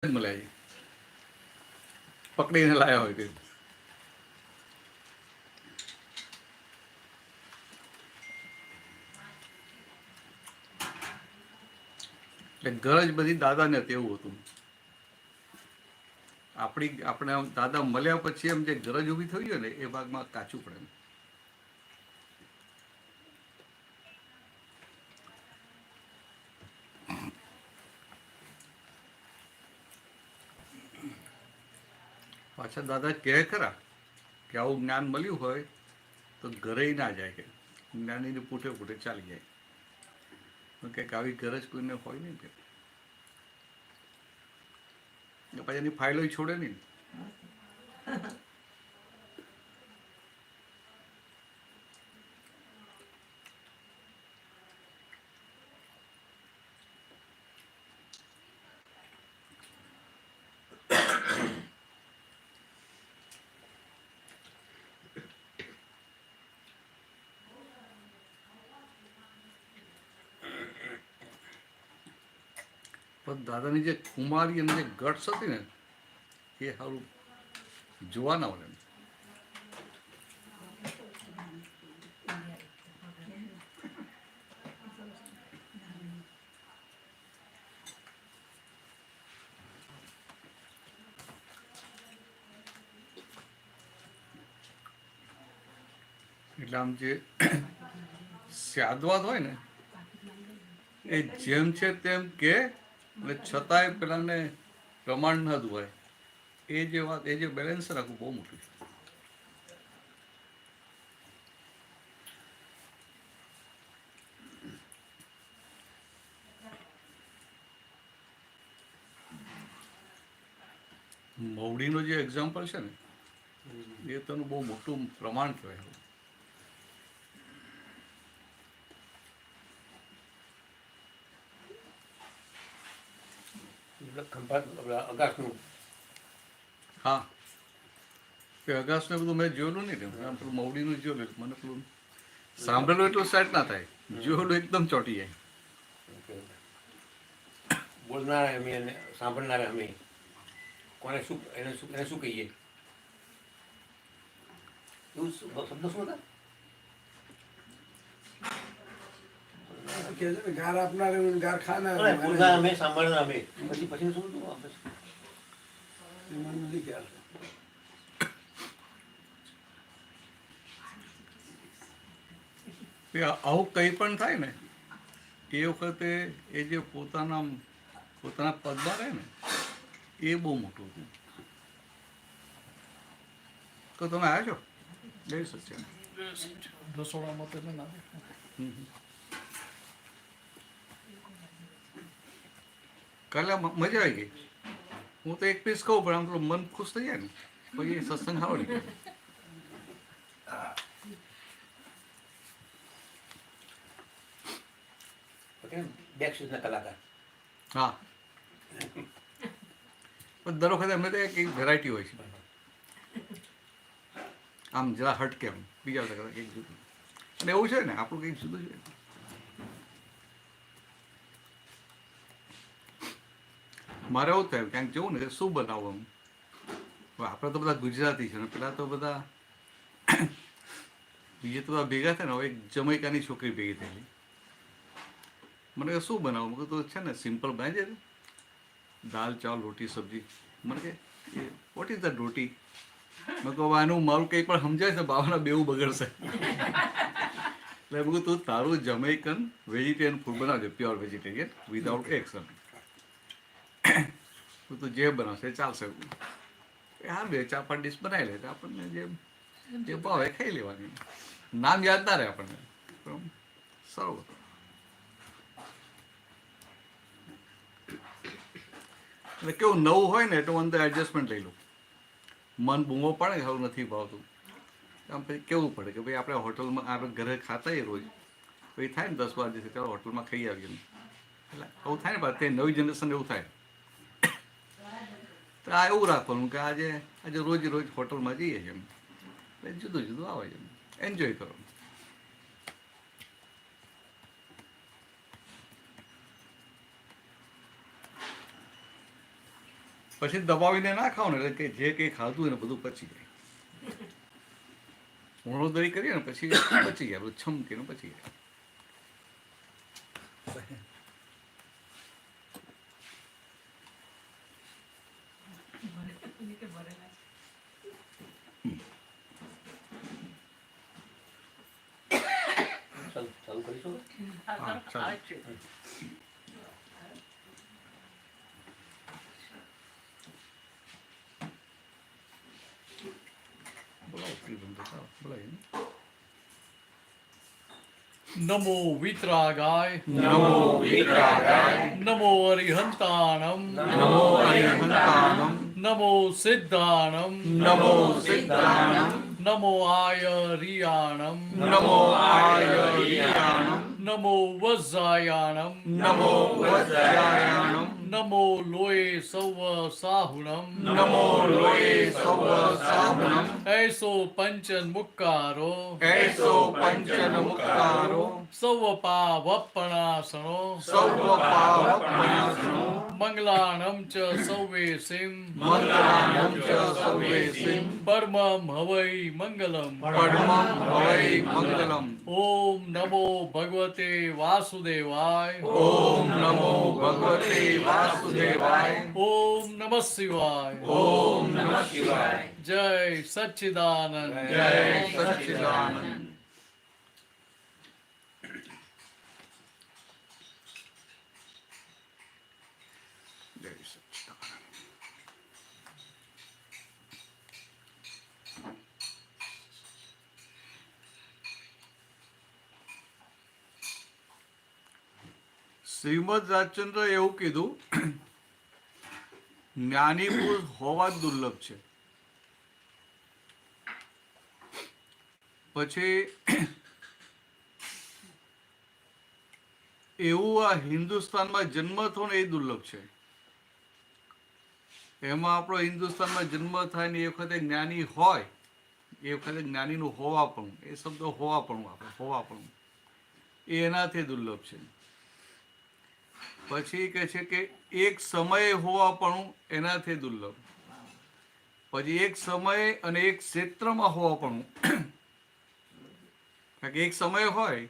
મલાઈ પકડીને લાયા હોય કંઈક. એટલે ગરજ બધી દાદાને હતી એવું હતું. આપણે દાદા મળ્યા પછી એમ જે ગરજ ઊભી થઈ હોય ને એ ભાગમાં કાચું પડે. પાછા દાદા કહે ખરા કે આવું જ્ઞાન મળ્યું હોય તો ઘરે ના જાય કે જ્ઞાનીને પૂઠે પૂઠે ચાલી જાય. કંઈક આવી ગરજ કોઈને હોય નહીં કે પછી એની ફાઇલો છોડે નહીં. પણ દાદાની જે કુમારી અને જે ગટ્સ હતી ને એ સારું જોવા ના મળે. એટલે આમ જે સ્યાદવાદ હોય ને એ જેમ છે તેમ કે એટલે છતાંય પેલાને પ્રમાણ ન હોય એ જે વાત એ જે બેલેન્સ રાખવું બહુ મોટું છે. મવડીનું જે એક્ઝામ્પલ છે ને એ તેનું બહુ મોટું પ્રમાણ કહેવાય. હા કે અગાસને બધું મેં જોયેલું નહીં ને પેલું મવડીનું જોયેલું મને પેલું સાંભળેલું એટલું સેટ ના થાય, જોયેલું એકદમ ચોંટી જાય. બોલનારા અમે અને સાંભળનારા અમે કોને શું એને શું કહીએ એવું શબ્દ શું હતા? ગાર આપનાર ગાર ખાનાર બોલનાર અમે સાંભળનાર અમે પછી શું હતું મને નથી ખ્યાલ. આવું કંઈ પણ થાય ને એ વખતે એ જે પોતાના પદમાં રહે ને એ બહુ મોટું હતું. તો તમે આવ્યા છો જઈ શકશે રસોડામાં તો ના કાલે મજા આવી ગઈ. હું તો એક પીસ કહું પણ આમ પેલું મન ખુશ થઈ જાય ને પછી એ સત્સંગ સારો નીકળે. બેક સ્ટેજના કલાકાર. હા પણ દર વખતે અમે તો એક વેરાયટી હોય છે. આમ જરા હટકે એમ બીજા બધા કંઈક જુદું. અને એવું છે ને આપણું કંઈક જુદું છે. મારે એવું થાય ક્યાંક જવું ને શું બનાવવું એમ. આપણે તો બધા ગુજરાતી છે ને પેલા તો બધા બીજે તો બધા ભેગા થાય ને હવે એક જમૈકાની છોકરી ભેગી થયેલી. મને કે શું બનાવું? મેં તો છે ને સિમ્પલ બનાવી દે દાલ ચાવલ રોટી સબ્જી. મને કે વોટ ઇઝ ધ રોટી? મેં કહું આનું મારું કંઈ પણ સમજાય છે બાવાના બેવું બગડશે. એટલે મેં કહું તું તારું જમૈકન વેજીટેરિયન ફૂડ બનાવજો, પ્યોર વેજીટેરિયન વિધાઉટ એગ્સ. તું જે બનાવશે એ ચાલશે. હા 2-4-5 ડીશ બનાવી લે આપણને જે ભાવે ખાઈ લેવાની. નામ યાદ ના રહે આપણને સારું. એટલે કેવું નવું હોય ને એટલે અંદર એડજસ્ટમેન્ટ લઈ લો. મન બૂમો પડે કે હવે નથી ભાવતું આમ પછી કેવું પડે કે ભાઈ આપણે હોટલમાં આપણે ઘરે ખાતા હોઈએ રોજ પછી થાય ને 10-12 દિવસે ચાલો હોટલમાં ખાઈ આવીએ. એટલે આવું થાય ને તે નવી જનરેશન એવું થાય. તો આ એવું રાખવાનું કે આજે રોજ હોટલમાં જઈએ છીએ એમ એટલે જુદું જુદું આવે છે એમ એન્જોય કરો. પછી દબાવીને ના ખાવ ને એટલે કે જે કંઈ ખાધું એને બધું પચી જાય. ઉણોદરી કરીએ ને પછી પચી જાય, બધું છમકીને પચી જાય. ચાલુ કરીશું. હા, ચાલો. બોલાવો, પ્રીતમ તો ચાલો, બોલાવીએ ને. નમો વિતરાગાય નમો વિતરાગાય નમો અરિહંતાણમ નમો અરિહંતાણમ નમો સિદ્ધાણમ નમો સિદ્ધાણમ નમો આયરિયાણમ નમો આયરિયાણમ નમો વજ્જાયાણમ નમો વજ્જાયાણમ નમો લોય સૌ સાહુણમ નમો લોય સૌ સાહુણમ એસો પંચન મુક્કારો એસો પંચન મુક્તારો સૌ પાવપણાસણો સૌ પાવપણાસનો મંગલાણમ ચ સૌવે સિમ મંગલાણમ ચ સર્વેસિમ પરમમ હવૈ મંગલમ પડમં ભવૈ મંગલમ. ઓમ નમો ભગવતે વાસુદેવાય ઓમ નમો ભગવતે વાસુદેવાય. ઓમ નમઃ શિવાય ઓમ નમઃ શિવાય. જય સચ્ચિદાનંદ જય સચ્ચિદાનંદ. જય સચ્ચિદાનંદ. શ્રીમદ રાજચંદ્ર એવું કીધું, જ્ઞાની પુરુષ હોવા જ દુર્લભ છે. પછી એવું આ હિન્દુસ્તાનમાં જન્મ થયો ને એ દુર્લભ છે. એમાં આપણો હિન્દુસ્તાનમાં જન્મ થાય ને એ વખતે જ્ઞાની હોય, એ વખતે જ્ઞાનીનું હોવાપણું, એ શબ્દ હોવાપણું, આપણે હોવાપણું એ એનાથી દુર્લભ છે. પછી કહે છે કે એક સમયે હોવાપણું એનાથી દુર્લભ. પછી એક સમયે અને એક ક્ષેત્રમાં હોવાપણું, કારણ કે એક સમય હોય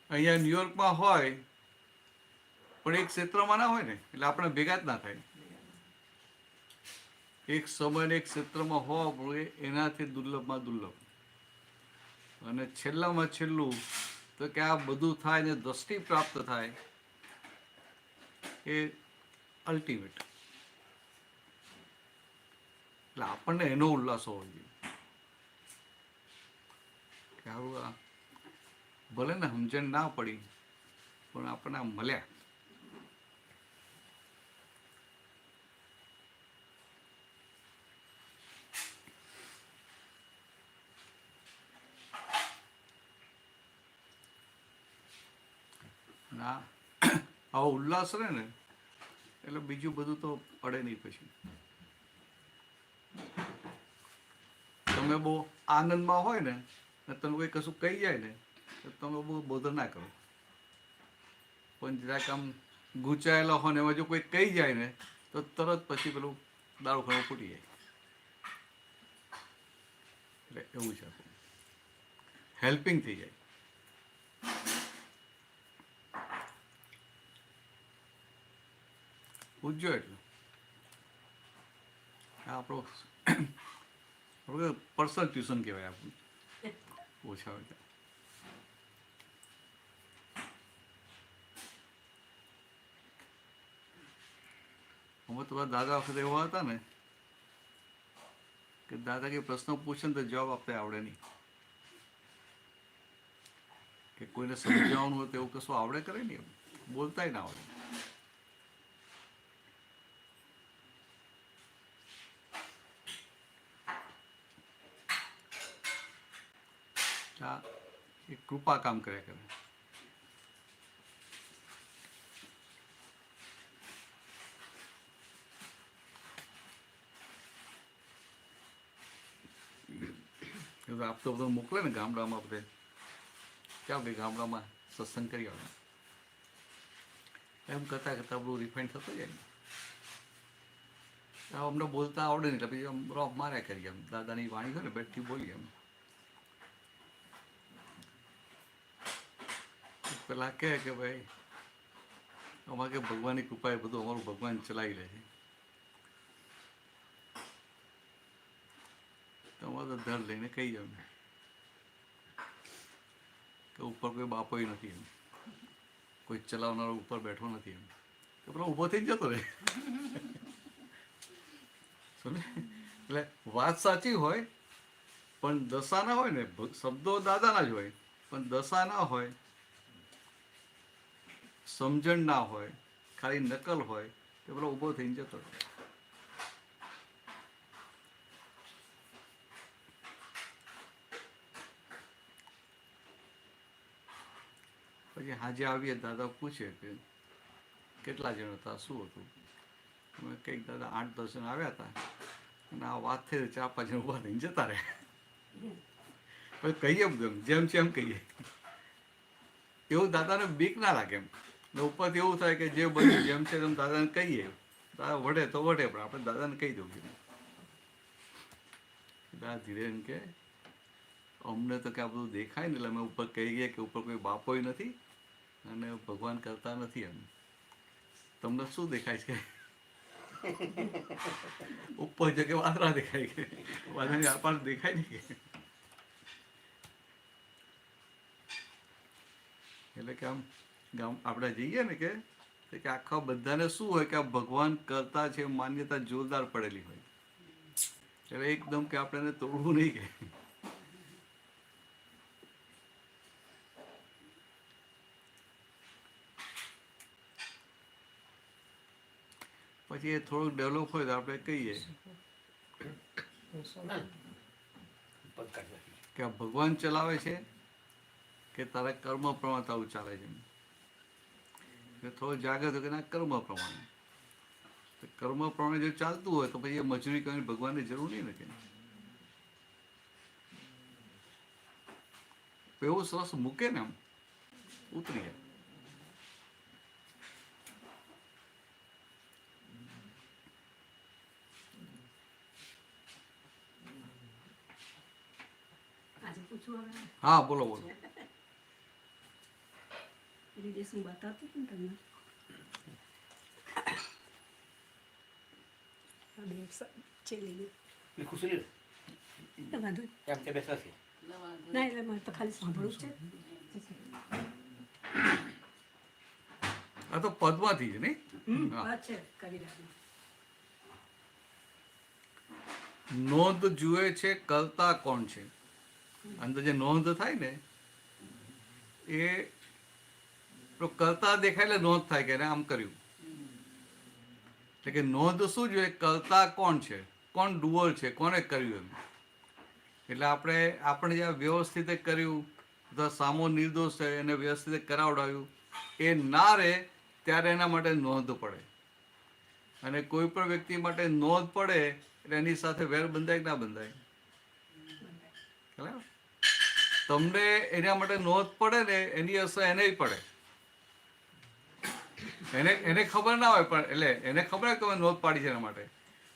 અહીંયા ન્યુયોર્કમાં હોય પણ એક ક્ષેત્રમાં ના હોય ને, એટલે આપણે ભેગા જ ના થાય. એક સમય ને એક ક્ષેત્રમાં હોવાપણું એ એનાથી દુર્લભમાં દુર્લભ. અને છેલ્લામાં છેલ્લું તો કે આ બધું થાય ને દ્રષ્ટિ પ્રાપ્ત થાય એ અલ્ટિમેટ. એટલે આપણને એનો ઉલ્લાસ હોવો જોઈએ કે આવું આ ભલે ને સમજણ ના પડી પણ આપણને આમ મળ્યા. ના આવો ઉલ્લાસ રહે ને એટલે બીજું બધું તો પડે નહીં. પછી તમે બહુ આનંદમાં હોય ને તમે કોઈ કશું કહી જાય ને તો તમે બહુ બોધર ના કરો. પણ જરાક આમ ગૂંચાયેલા હોય ને એમાં જો કોઈ કહી જાય ને તો તરત પછી પેલું દારૂ ખાવું ફૂટી જાય. એટલે એવું છે, હેલ્પિંગ થઈ જાય. પૂછજો એટલે આ આપણો પર્સનલ ટ્યુશન કહેવાય આપણું ઓછા હોય ત્યાં. અમે તમારા દાદા વખતે એવા હતા ને કે દાદા કે પ્રશ્ન પૂછે ને તો જવાબ આપતા આવડે નહીં, કે કોઈને સમજાવવાનું હોય તો એવું કશું આવડે કરે ને, એમ બોલતાય ના આવડે. આ એક કૃપા કામ કર્યા કરે. આપતો બધો મોકલે ને ગામડામાં, બધે ક્યાં ભાઈ ગામડામાં સત્સંગ કરી આવે એમ કરતા કરતા બધું રિફાઇન્ડ થતું જાય ને. અમને બોલતા આવડે નહીં એટલે પછી આમ રોપ માર્યા કરીએ એમ દાદાની વાણી હોય ને બેઠી બોલીએ એમ. પેલા કહે કે ભાઈ અમારે કે ભગવાનની કૃપાએ બધું અમારું ભગવાન ચલાવી લે છે. તો અમારે તો ધર લઈને કહીએ અમે કે ઉપર કોઈ બાપોય નથી એમ, કોઈ ચલાવનારો ઉપર બેઠો નથી એમ. તો પેલો ઊભો થઈ જતો રહે. એટલે વાત સાચી હોય પણ દશા ના હોય ને, શબ્દો દાદાના જ હોય પણ દશા ના હોય, સમજણ ના હોય, ખાલી નકલ હોય તો પેલો ઊભો થઈને જતો રહે. પછી હાજે આવીએ દાદા પૂછે કે કેટલા જણ હતા, શું હતું? અમે કંઈક દાદા 8-10 જણ આવ્યા હતા અને આ વાત થઈ 4-5 જણ ઊભા થઈને જતા રહે. પછી કહીએ બધું જેમ છે એમ કહીએ, એવું દાદાને બીક ના લાગે એમ. ને ઉપરથી એવું થાય કે જે બધું જેમ છે તેમ દાદાને કહીએ, દાદા વઢે તો વઢે પણ આપણે દાદાને કહી દઉં છું. દાદા ધીરે એમ કે અમને તો કે આ બધું દેખાય ને એટલે અમે ઉપર કહીએ કે ઉપર કોઈ બાપોય નથી અને ભગવાન કરતા નથી એમ. તમને શું દેખાય છે? ઉપર છે કે વાદળા દેખાય કે વાદળની આસપાસ દેખાય નહીં કે? એટલે કે આમ આપણે જઈએ ને કે આખા બધાને શું હોય કે આ ભગવાન કરતા છે માન્યતા જોરદાર પડેલી હોય એટલે એકદમ કે આપણે એને તોડવું નહીં કે. પછી એ થોડુંક ડેવલપ હોય તો આપણે કહીએ કે આ ભગવાન ચલાવે છે કે તારા કર્મ પ્રમાણે તારું ચાલે છે. થોડો જાગે તો કે ના કર્મ પ્રમાણે, કર્મ પ્રમાણે જો ચાલતું હોય તો પછી એ મજૂરી કરવાની ભગવાનની જરૂર નહીં ને કે. એવું સરસ મૂકે ને આમ ઉતરી જાય. હા બોલો બોલો. હું બતાવતી હતી ને તમને ચેલી ખુશી વાંધો એમ તે બેસા છે. ના એટલે મારે તો ખાલી સાંભળવું છે. આ તો પદમાંથી છે નહીં? છે કરી રાખી. નોંધ જુએ છે કરતા કોણ છે. અંદર જે નોંધ થાય ને એ કરતા દેખાય એટલે નોંધ થાય કે એને આમ કર્યું. એટલે કે નોંધ શું જોઈએ? કરતા કોણ છે, કોણ ડુઅર છે, કોને કર્યું એમ. એટલે આપણે જે વ્યવસ્થિત કર્યું અથવા સામો નિર્દોષ છે એને વ્યવસ્થિત કરાવડાવ્યું એ ના રહે ત્યારે એના માટે નોંધ પડે. અને કોઈ પણ વ્યક્તિ માટે નોંધ પડે એટલે એની સાથે વેર બંધાય કે ના બંધાય? બરાબર. તમને એના માટે નોંધ પડે ને એની અસર એને પડે. એને ખબર ના હોય પણ એટલે એને ખબર હોય કે તમે નોંધ પાડી છે એના માટે,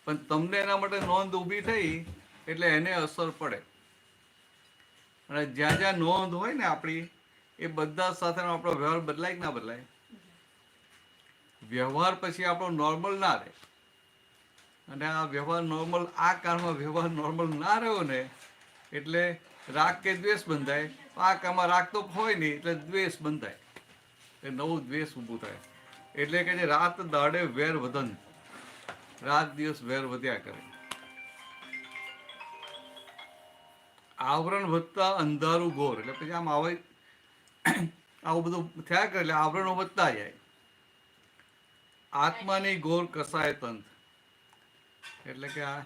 પણ તમને એના માટે નોંધ ઊભી થઈ એટલે એને અસર પડે. અને જ્યાં જ્યાં નોંધ હોય ને આપણી એ બધા સાથેનો આપણો વ્યવહાર બદલાય કે ના બદલાય? વ્યવહાર પછી આપણો નોર્મલ ના રહે. અને આ વ્યવહાર નોર્મલ, આ કાળમાં વ્યવહાર નોર્મલ ના રહ્યો ને એટલે રાગ કે દ્વેષ બંધાય. આ કાળમાં રાગ તો હોય નહીં એટલે દ્વેષ બંધાય, એ નવું દ્વેષ ઊભું થાય. એટલે કે જે રાત દાડે વેર વધન, રાત દિવસ વેર વધ્યા કરે. આવરણ વધતા અંધારું ઘોર. એટલે પછી આમ આવે આવું બધું થયા કરે એટલે આવરણો વધતા જાય. આત્માની ઘોર કસાય તંત. એટલે કે આ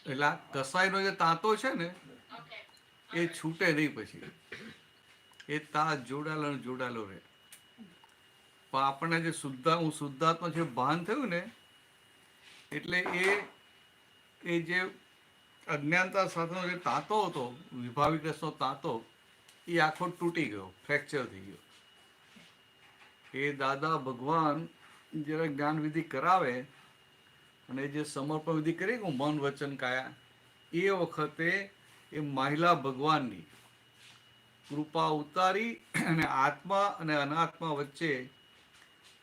એટલે આ કસાયનો જે તાંતો છે ને એ છૂટે નહીં. પછી એ તા જોડાયેલો રહે. પણ આપણને જે હું શુદ્ધાત્મા જે ભાન થયું ને એટલે એ જે અજ્ઞાનતા સાથેનો જે તાતો હતો, વિભાવિક રસનો તાતો, એ આખો તૂટી ગયો, ફ્રેક્ચર થઈ ગયો. એ દાદા ભગવાન જ્યારે જ્ઞાન વિધિ કરાવે અને જે સમર્પણ વિધિ કરી મન વચન કાયા, એ વખતે એ મહિલા ભગવાનની કૃપા ઉતારી અને આત્મા અને અનાત્મા વચ્ચે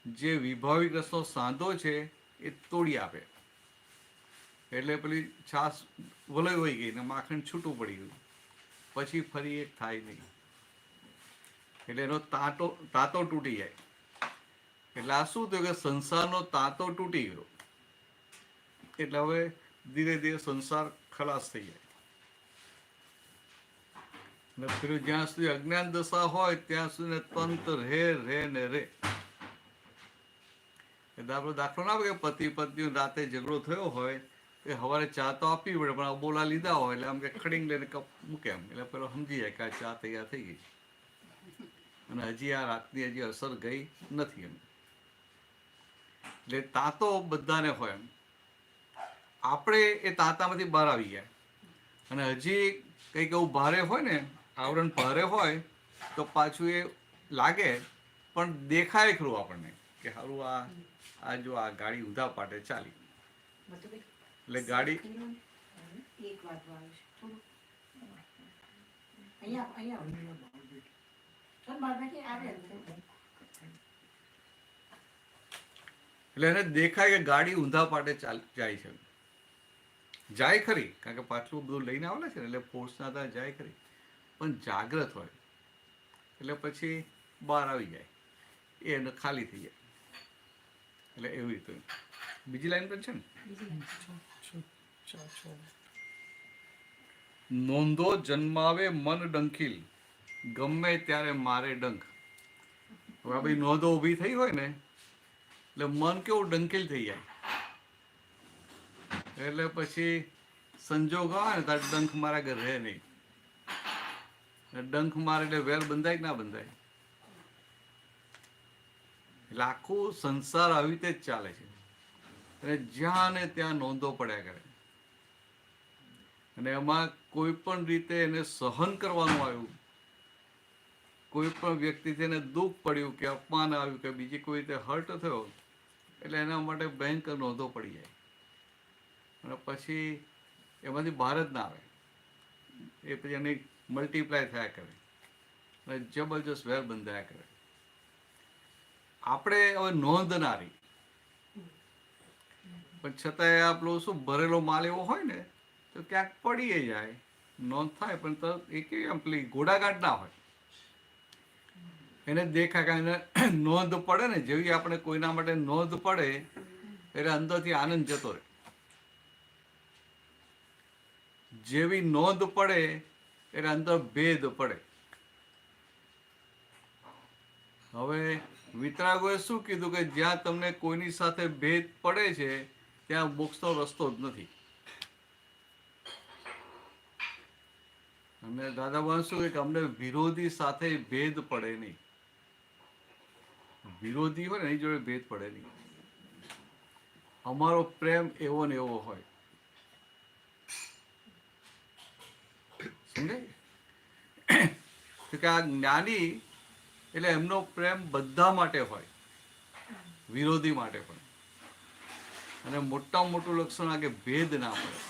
જે વિભાવિક રસનો સાંધો છે એ તોડી આપે. એટલે પેલી છાશ વલોઈ વહી ગઈ ને માખણ છૂટું પડી ગયું, પછી ફરી એક થાય નહીં. એટલે એનો તાતો તૂટી જાય. એટલે આ શું થયું કે સંસારનો તાતો તૂટી ગયો. એટલે હવે ધીરે ધીરે સંસાર ખલાસ થઈ જાય. ને પેલું જ્યાં સુધી અજ્ઞાન દશા હોય ત્યાં સુધી તંત્ર રહે ને રહે. એટલે આપણો દાખલો ના આવે કે પતિ પત્ની રાતે ઝઘડો થયો હોય એ સવારે ચા તો આપવી પડે, પણ આ બોલા લીધા હોય એટલે આમ કે ખડીંગ લઈને કપ મૂકે એમ, એટલે પેલો સમજી જાય કે આ ચા તૈયાર થઈ ગઈ અને હજી આ રાતની હજી અસર ગઈ નથી એમ. એટલે તાતો બધાને હોય એમ. આપણે એ તાતામાંથી બહાર આવી ગયા અને હજી કંઈક એવું ભારે હોય ને, આવરણ ભારે હોય તો પાછું એ લાગે, પણ દેખાય ખરું આપણને કે સારું આ જો આ ગાડી ઊંધા પાટે ચાલી. એટલે ગાડી એક વાત આવે છે થોડું અહીંયા એટલે એને દેખાય કે ગાડી ઊંધા પાટે જાય છે. જાય ખરી, કારણ કે પાછલું બધું લઈને આવેલા છે ને, એટલે ફોર્સના ત્યાં જાય ખરી, પણ જાગ્રત હોય એટલે પછી બહાર આવી જાય, એને ખાલી થઈ જાય. એટલે એવી રીતે બીજી લાઈન પણ છે ને, નોંધો જન્માવે મન ડંખીલ, ગમે ત્યારે મારે ડંખ. હવે આ બધી નોંધો ઊભી થઈ હોય ને એટલે મન કેવું ડંખીલ થઈ જાય. એટલે પછી સંજોગ આવે ને ત્યારે ડંખ મારા ઘર રહે નહીં. ડંખ મારે એટલે વેર બંધાય કે ના બંધાય. એટલે આખું સંસાર આવી રીતે જ ચાલે છે. અને જ્યાં ને ત્યાં નોંધો પડ્યા કરે. અને એમાં કોઈ પણ રીતે એને સહન કરવાનું આવ્યું, કોઈ પણ વ્યક્તિથી એને દુઃખ પડ્યું કે અપમાન આવ્યું કે બીજી કોઈ રીતે હર્ટ થયો, એટલે એના માટે ભયંકર નોંધો પડી જાય. અને પછી એમાંથી બહાર જ ના આવે. એ પછી એની મલ્ટીપ્લાય થયા કરે અને જબરજસ્ત વેર બંધાયા કરે. આપણે હવે નોંધનારી, પણ છતાંય આપણો શું ભરેલો માલ એવો હોય ને તો ક્યાંક પડી જાય, નોંધ થાય, પણ તો એ કેવી આમ પેલી ઘોડાગાંઠ ના હોય. એને દેખાય કે એને નોંધ પડે ને, જેવી આપણે કોઈના માટે નોંધ પડે એટલે અંદરથી આનંદ જતો રહે. જેવી નોંધ પડે એટલે અંદર ભેદ પડે. હવે વિતરાગોએ શું કીધું કે જ્યાં તમને કોઈની સાથે ભેદ પડે છે ત્યાં મોક્ષનો રસ્તો જ નથી. અને દાદા ભગવાન શું કે અમને વિરોધી સાથે ભેદ પડે નહીં. વિરોધી હોય ને એની જોડે ભેદ પડે નહીં. અમારો પ્રેમ એવો ને એવો હોય. સમજાય કે આ જ્ઞાની એટલે એમનો પ્રેમ બધા માટે હોય, વિરોધી માટે પણ. અને મોટામાં મોટું લક્ષણ આ કે ભેદ ના પડે.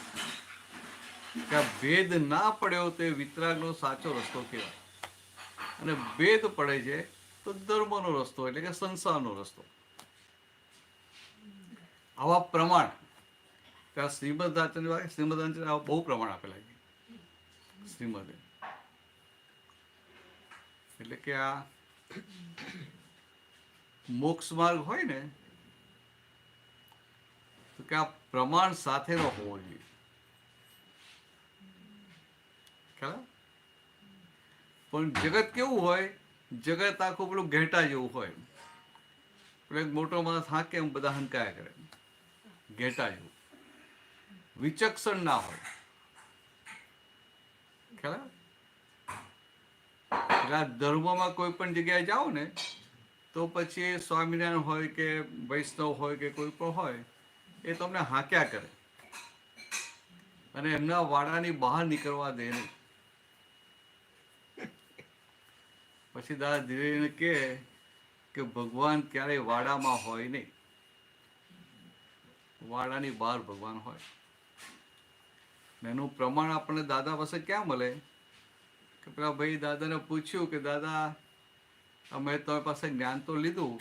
કે આ ભેદ ના પડ્યો તે વિતરાગનો સાચો રસ્તો કહેવાય. અને ભેદ પડે છે તો ધર્મનો રસ્તો એટલે કે સંસારનો રસ્તો. આવા પ્રમાણ ત્યાં શ્રીમદ આચાર્ય આવા બહુ પ્રમાણ આપેલા છે શ્રીમદે. એટલે કે આ મોક્ષ માર્ગ હોય ને તો કે આ પ્રમાણ સાથેનો હોવો જોઈએ. ખ્યાલ? પણ જગત કેવું હોય, જગત આખું પેલું ઘેટા જેવું હોય. પેલો એક મોટો માણસ હાકે એમ બધા હંકાયા કરે, ઘેટા જેવું. વિચક્ષણ ના હોય. ખ્યાલ? એટલે આ ધર્મમાં કોઈ પણ જગ્યાએ જાઓ ને તો પછી સ્વામિનારાયણ હોય કે વૈષ્ણવ હોય કે કોઈ પણ હોય, એ તમને હાંક્યા કરે અને એમના વાડાની બહાર નીકળવા દે નહીં. પછી દાદા ધીરે કહે કે ભગવાન ક્યારેય વાડામાં હોય નહીં, વાડાની બહાર ભગવાન હોય. ને એનું પ્રમાણ આપણને દાદા પાસે ક્યાં મળે? કે પેલા ભાઈ દાદાને પૂછ્યું કે દાદા અમે તમારી પાસે જ્ઞાન તો લીધું,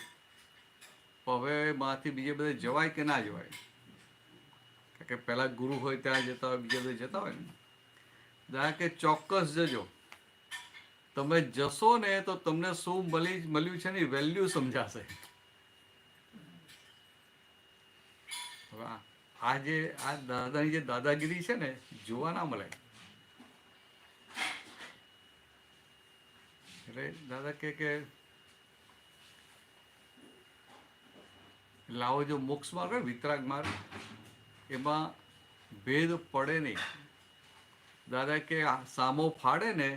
પણ હવે માંથી બીજે બધે જવાય કે ના જવાય? કારણ કે પહેલા ગુરુ હોય ત્યાં જતા હોય, બીજે બધે જતા હોય ને. દાદા કે ચોક્કસ જજો, તમે જશો ને તો તમને શું મળ્યું છે ને વેલ્યુ સમજાશે. આ દાદાની જે દાદાગીરી છે ને જોવા ના મળે. એટલે દાદા કે લાવો જો મોક્ષ માર્ગ હોય વિતરાગ માર્ગ, એમાં ભેદ પડે નહીં. દાદા કે સામો ફાડે ને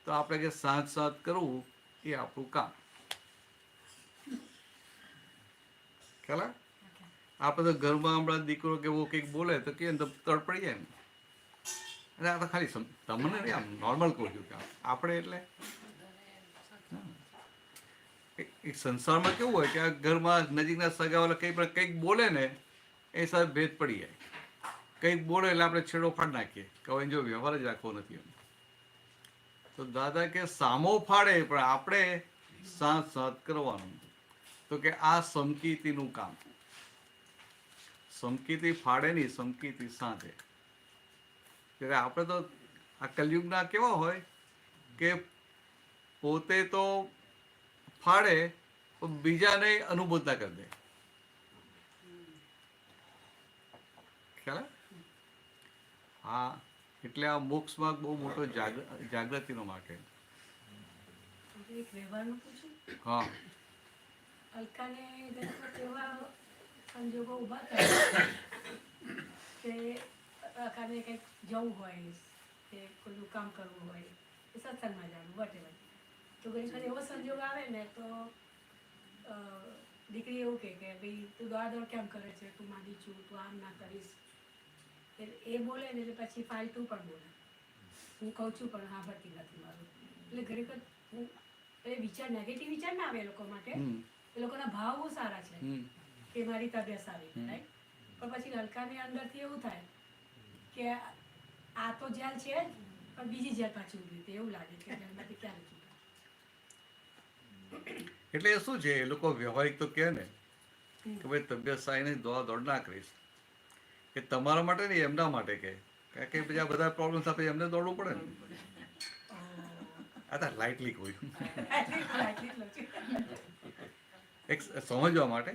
તો આપણે કે સાથ કરવું એ આપણું કામ. ખ્યાલ? આપણે તો ઘરમાં હમણાં દીકરો કે એવો કંઈક બોલે તો કે તડપડી જાય ને. અને આ તો ખાલી તમને નહીં, આમ નોર્મલ કહું છું કે આપણે એટલે એક સંસારમાં કેવું હોય કે આ ઘરમાં નજીકના સગાવાલા કંઈક બોલે ને એ સાથે ભેદ પડી જાય. કંઈક બોલે એટલે આપણે છેડો ફાડ નાખીએ કે હવે જો વ્યવહાર જ રાખવો નથી એમ. તો દાદા કે સામો ફાડે પણ આપણે સાથ કરવાનું. તો કે આ સમકીતીનું કામ. સમકીતી ફાડે નહીં, સમકીતી સાંધે. ત્યારે આપણે તો આ કલયુગના કેવા હોય કે પોતે તો ફાડે પણ બીજાને અનુભૂત ના કરી દે. ખ્યાલ? હા, એટલે આ મોક્ષ માર્ગ બહુ મોટો જાગૃતિનો માર્ગ છે. એક વ્યવહારનું પૂછું. હા, અલકાને ગણપત એવા સંજોગો ઊભા થાય કે અલકાને કંઈક જવું હોય કે કોઈનું કામ કરવું હોય કે સત્સંગમાં જવાનું વટેવર, તો ઘણી વખત એવો સંજોગ આવે ને તો દીકરી એવું કહે કે ભાઈ તું દોડ કેમ કરે છે, તું માંડી છું, તું આમ ના કરીશ. એ બોલે ને એટલે પછી ફાલતું પણ બોલે. હું કહું છું પણ હા ભરતી નથી મારું. એટલે ઘણી વખત હું એ વિચાર નેગેટિવ વિચાર ના આવે એ લોકો માટે. એ લોકોના ભાવ બહુ સારા છે કે મારી તબિયત સારી, રાઈટ. પણ પછી હલકાની અંદરથી એવું થાય કે આ તો જેલ છે જ, પણ બીજી જેલ પાછી ઉભી થઈ એવું લાગે કે જેલમાંથી ક્યારે છૂટા. એટલે શું છે એ લોકો વ્યવહારિક તો કહે ને કે ભાઈ તબિયત સારી નહીં, દોડ ના કરીશ. કે તમારા માટે નહીં, એમના માટે કહે. કારણ કે બીજા બધા પ્રોબ્લેમ સાથે એમને દોડવું પડે ને. આ તો લાઇટલી કહ્યું એક સમજવા માટે.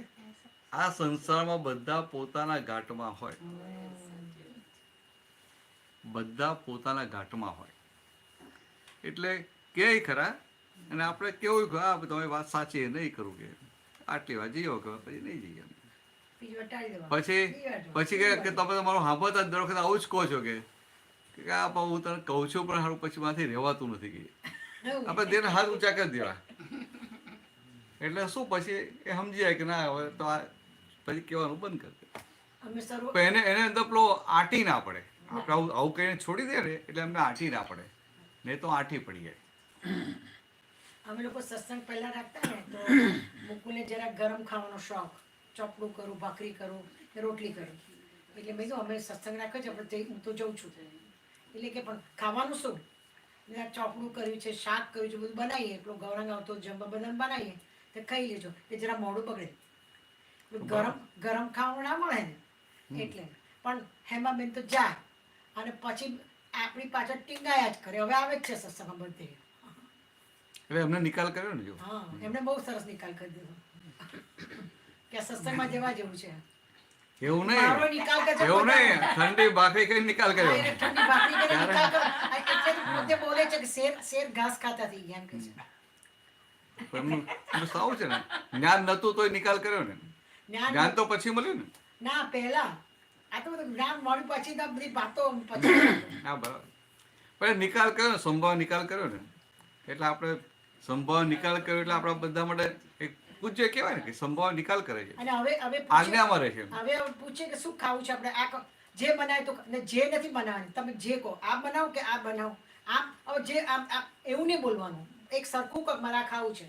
આ સંસારમાં બધા પોતાના ઘાટમાં હોય, બધા પોતાના ઘાટમાં હોય. એટલે કે ખરા, અને આપણે કેવું હા તમારી વાત સાચી નહીં કરું કે આટલી વાર જઈએ કે પછી નહીં જઈએ. પછી કે તમે તમારું સાંભળતા દર વખતે આવું જ કહો છો કે આ હું તને કહું છું પણ સારું પછી માંથી રહેવાતું નથી કે આપણે દેને હાથ ઊંચા કરી દેવા. એટલે શું પછી એ સમજી જાય કે ના હવે તો આ પછી કહેવાનું બંધ કરી દે. પણ એને અંદર પેલો આંટી ના પડે. આપણે આવું કહીને છોડી દે ને એટલે એમને આંટી ના પડે, નહીં તો આંટી પડી જાય. અમે લોકો સત્સંગ પહેલા રાખતા ને તો મુકુને જરા ગરમ ખાવાનો શોખ, ચોપડું કરું, ભાખરી કરું કે રોટલી કરું. એટલે મેં કીધું અમે સત્સંગ રાખ્યો છે આપણે હું તો જઉં છું. એટલે કે પણ ખાવાનું શું, ચોપડું કર્યું છે, શાક કર્યું છે, બધું બનાવીએ, એટલો ગૌરંગ આવતો જમવા બધા બનાવીએ તો ખાઈ લેજો. એ જરા મોડું બગડે, ગરમ ખાવાનું ના મળે ને એટલે. પણ હેમાબેન તો જાય અને પછી આપણી પાછળ ટીંગાયા જ કરે. હવે આવે જ છે સત્સંગ બધે. એટલે એમને નિકાલ કર્યો ને જો. હા, એમને બહુ સરસ નિકાલ કરી દીધો કે સત્સંગમાં જવા જેવું છે. એવું મારો નહીં, નિકાલ કરજો. એવું નહીં, ઠંડી ભાખરી કઈ નિકાલ કર્યો. હા, એને ઠંડી ભાખરી કરીને નિકાલ કરો. એટલે પોતે બોલે છે કે શેર ઘાસ ખાતા થઈ ગયા એમ કે છે. એમનું સારું છે ને, જ્ઞાન નતું તોય નિકાલ કર્યો ને. જ્ઞાન તો પછી મળ્યું ને. ના પહેલા આ તો બધું જ્ઞાન મળ્યું પછી તો બધી વાતો પછી. હા બરાબર. પણ નિકાલ કર્યો ને, સંભાવ નિકાલ કર્યો ને, એટલે આપણે સંભાવ નિકાલ કર્યો એટલે આપણા બધા માટે એક પૂજ્ય કહેવાય ને કે સંભાવ નિકાલ કરે છે. અને હવે આજ્ઞામાં રહે છે. હવે પૂછે કે શું ખાવું છે આપણે, આ જે બનાવે તો ને જે નથી બનાવવાની તમે જે કહો આ બનાવો કે આ બનાવો આમ હવે જે આમ એવું નહીં બોલવાનું એક સરખું કર મારે આ ખાવું છે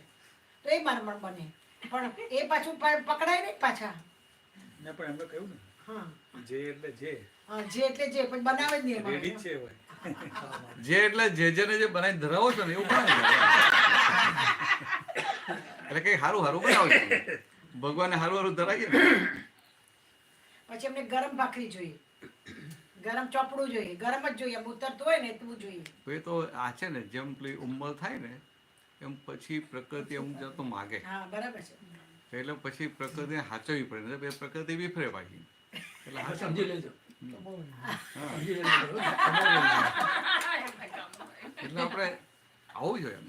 તો એ મારે પણ બને પણ એ પાછું પકડાય નહીં પાછા ના પણ એમને કહ્યું ને હા જે એટલે જે હા જે એટલે જે પણ બનાવે જ નહીં રેડી અમારે. જ છે ભાઈ જે એટલે જે જેને જે બનાવી ધરાવો છો ને એવું બનાવી એટલે કઈ સારું સારું બનાવો છો ભગવાને સારું સારું ધરાવીએ ને પછી એમને ગરમ ભાખરી જોઈએ ગરમ ચોપડું જોઈએ ગરમ જ જોઈએ ઉતરતું હોય ને એટલું જોઈએ તો એ તો આ છે ને જેમ પેલી ઉંમર થાય ને એમ પછી પ્રકૃતિ અમુક જાતો માગે હા બરાબર છે એટલે પછી પ્રકૃતિને હાચવવી પડે ને પ્રકૃતિ વિફરે પાછી એટલે હાચવવી સમજી લેજો હા. સમજી લેજો એટલે આપણે આવું જોઈએ એમ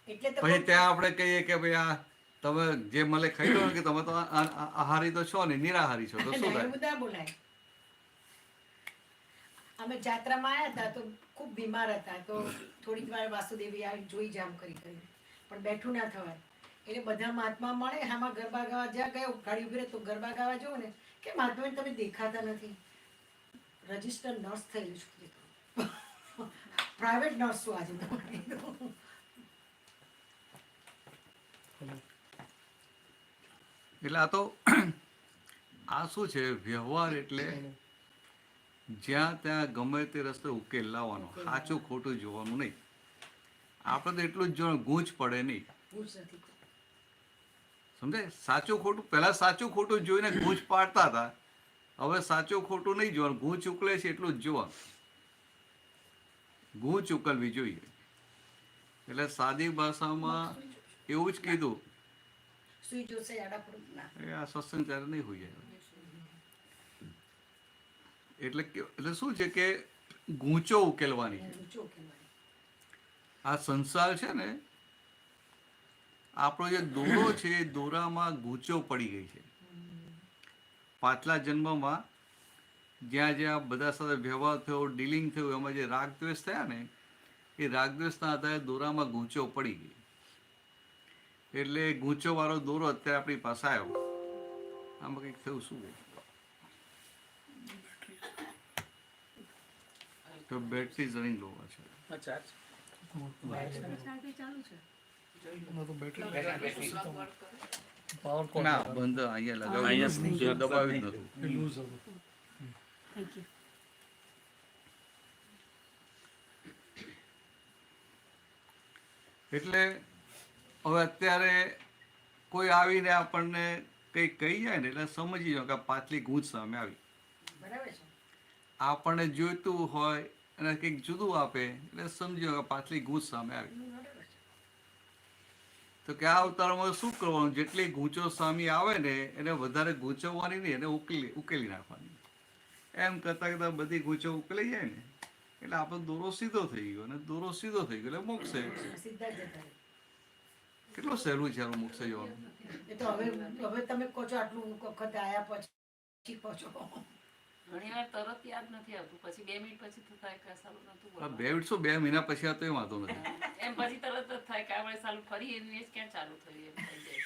એટલે તો પછી ત્યાં આપણે કહીએ કે ભાઈ આ તમે જે મળે ખાઈ લો ને કે તમે તો આહારી તો છો ને નિરાહારી છો તો શું ના, થાય એવું ના બોલાય અમે જાત્રામાં આવ્યા હતા તો ખૂબ બીમાર હતા તો થોડીક વાર વાસુદેવી આવી જોઈ જામ કરી પણ બેઠું ના થવાય એટલે બધા મહાત્મા મળે આમાં ગરબા ગાવા જ્યાં ગયો ગાડી ઉભી રહે તો ગરબા ગાવા જુઓ ને કે મહાત્મા તમે દેખાતા નથી રજિસ્ટર નર્સ થયેલું છું પ્રાઇવેટ નર્સ છું આજે એટલે આ તો આ શું છે વ્યવહાર એટલે જ્યાં ત્યાં ગમે તે રસ્તે ઉકેલ લાવવાનો સાચું ખોટું જોવાનું નહીં આપણે તો એટલું જ જોવાનું ગૂંચ પડે નહીં પૂછ નથી સમજાય સાચું ખોટું પહેલા સાચું ખોટું જોઈને ગૂંચ પાડતા હતા હવે સાચું ખોટું નહીં જોવાનું ગૂંચ ઉકલે છે એટલું જ જોવાનું ગૂંચ ઉકલવી જોઈએ એટલે સાદી ભાષામાં એવું જ કીધું સુઈ જોશે આડા પુરુષના એ આ સત્સંગ ત્યારે નહીં હોઈ જાય એટલે શું છે કે ગૂંચો ઉકેલવાની છે ઊંચો કહેવાય આ સંસાર છે ને આપણો જે દોરો છે એ દોરામાં ગૂંચો પડી ગઈ છે પાછલા જન્મમાં જ્યાં જ્યાં બધા સાથે વ્યવહાર થયો ડીલિંગ થયું એમાં જે રાગદ્વેષ થયા ને એ રાગદ્વેષના આધારે દોરામાં ગૂંચો પડી ગઈ એટલે ગૂંચો વાળો દોરો અત્યારે આપણી પાસે આવ્યો આમાં કંઈક થયું શું તો બેટરી રનિંગ લો છે હા ચાર્જ ચાલુ છે પાવર કોટ ના બંધ અહીંયા લગાવ્યું દબાવ્યું જ નતું લૂઝ હતું થેન્ક યુ એટલે હવે અત્યારે કોઈ આવીને આપણને કંઈ કહી જાય ને એટલે સમજી જાઓ કે આ પાછલી ગૂંચ સામે આવી બરાબર છે આપણને જોઈતું હોય અને કંઈક જુદું આપે એટલે સમજી જાઓ કે પાછલી ગૂંચ સામે આવી બરાબર છે તો કે આ અવતારમાં શું કરવાનું જેટલી ગૂંચો સામે આવે ને એને વધારે ગૂંચવવાની નહીં એને ઉકેલી નાખવાની એમ કરતાં કરતાં બધી ગૂંચો ઉકેલી જાય ને એટલે આપણો દોરો સીધો થઈ ગયો અને દોરો સીધો થઈ ગયો એટલે મોક્ષે સીધા જ જતા રહે. કેટલું સહેલું છે આનું મોક્ષે જવાનું એ તો હવે તમે કહો છો આટલું વખત આયા પછી કહો છો ઘણી વાર તરત યાદ નથી આવતું પછી 2 મિનિટ પછી તો થાય કે સાલું નતું આ બોલવાનું. 2 મહિના પછી આ તો એ વાંધો નથી એમ પછી તરત જ થાય કે આપણે સાલું ફરી એની જ ક્યાં ચાલુ થયું એમ થઈ જાય.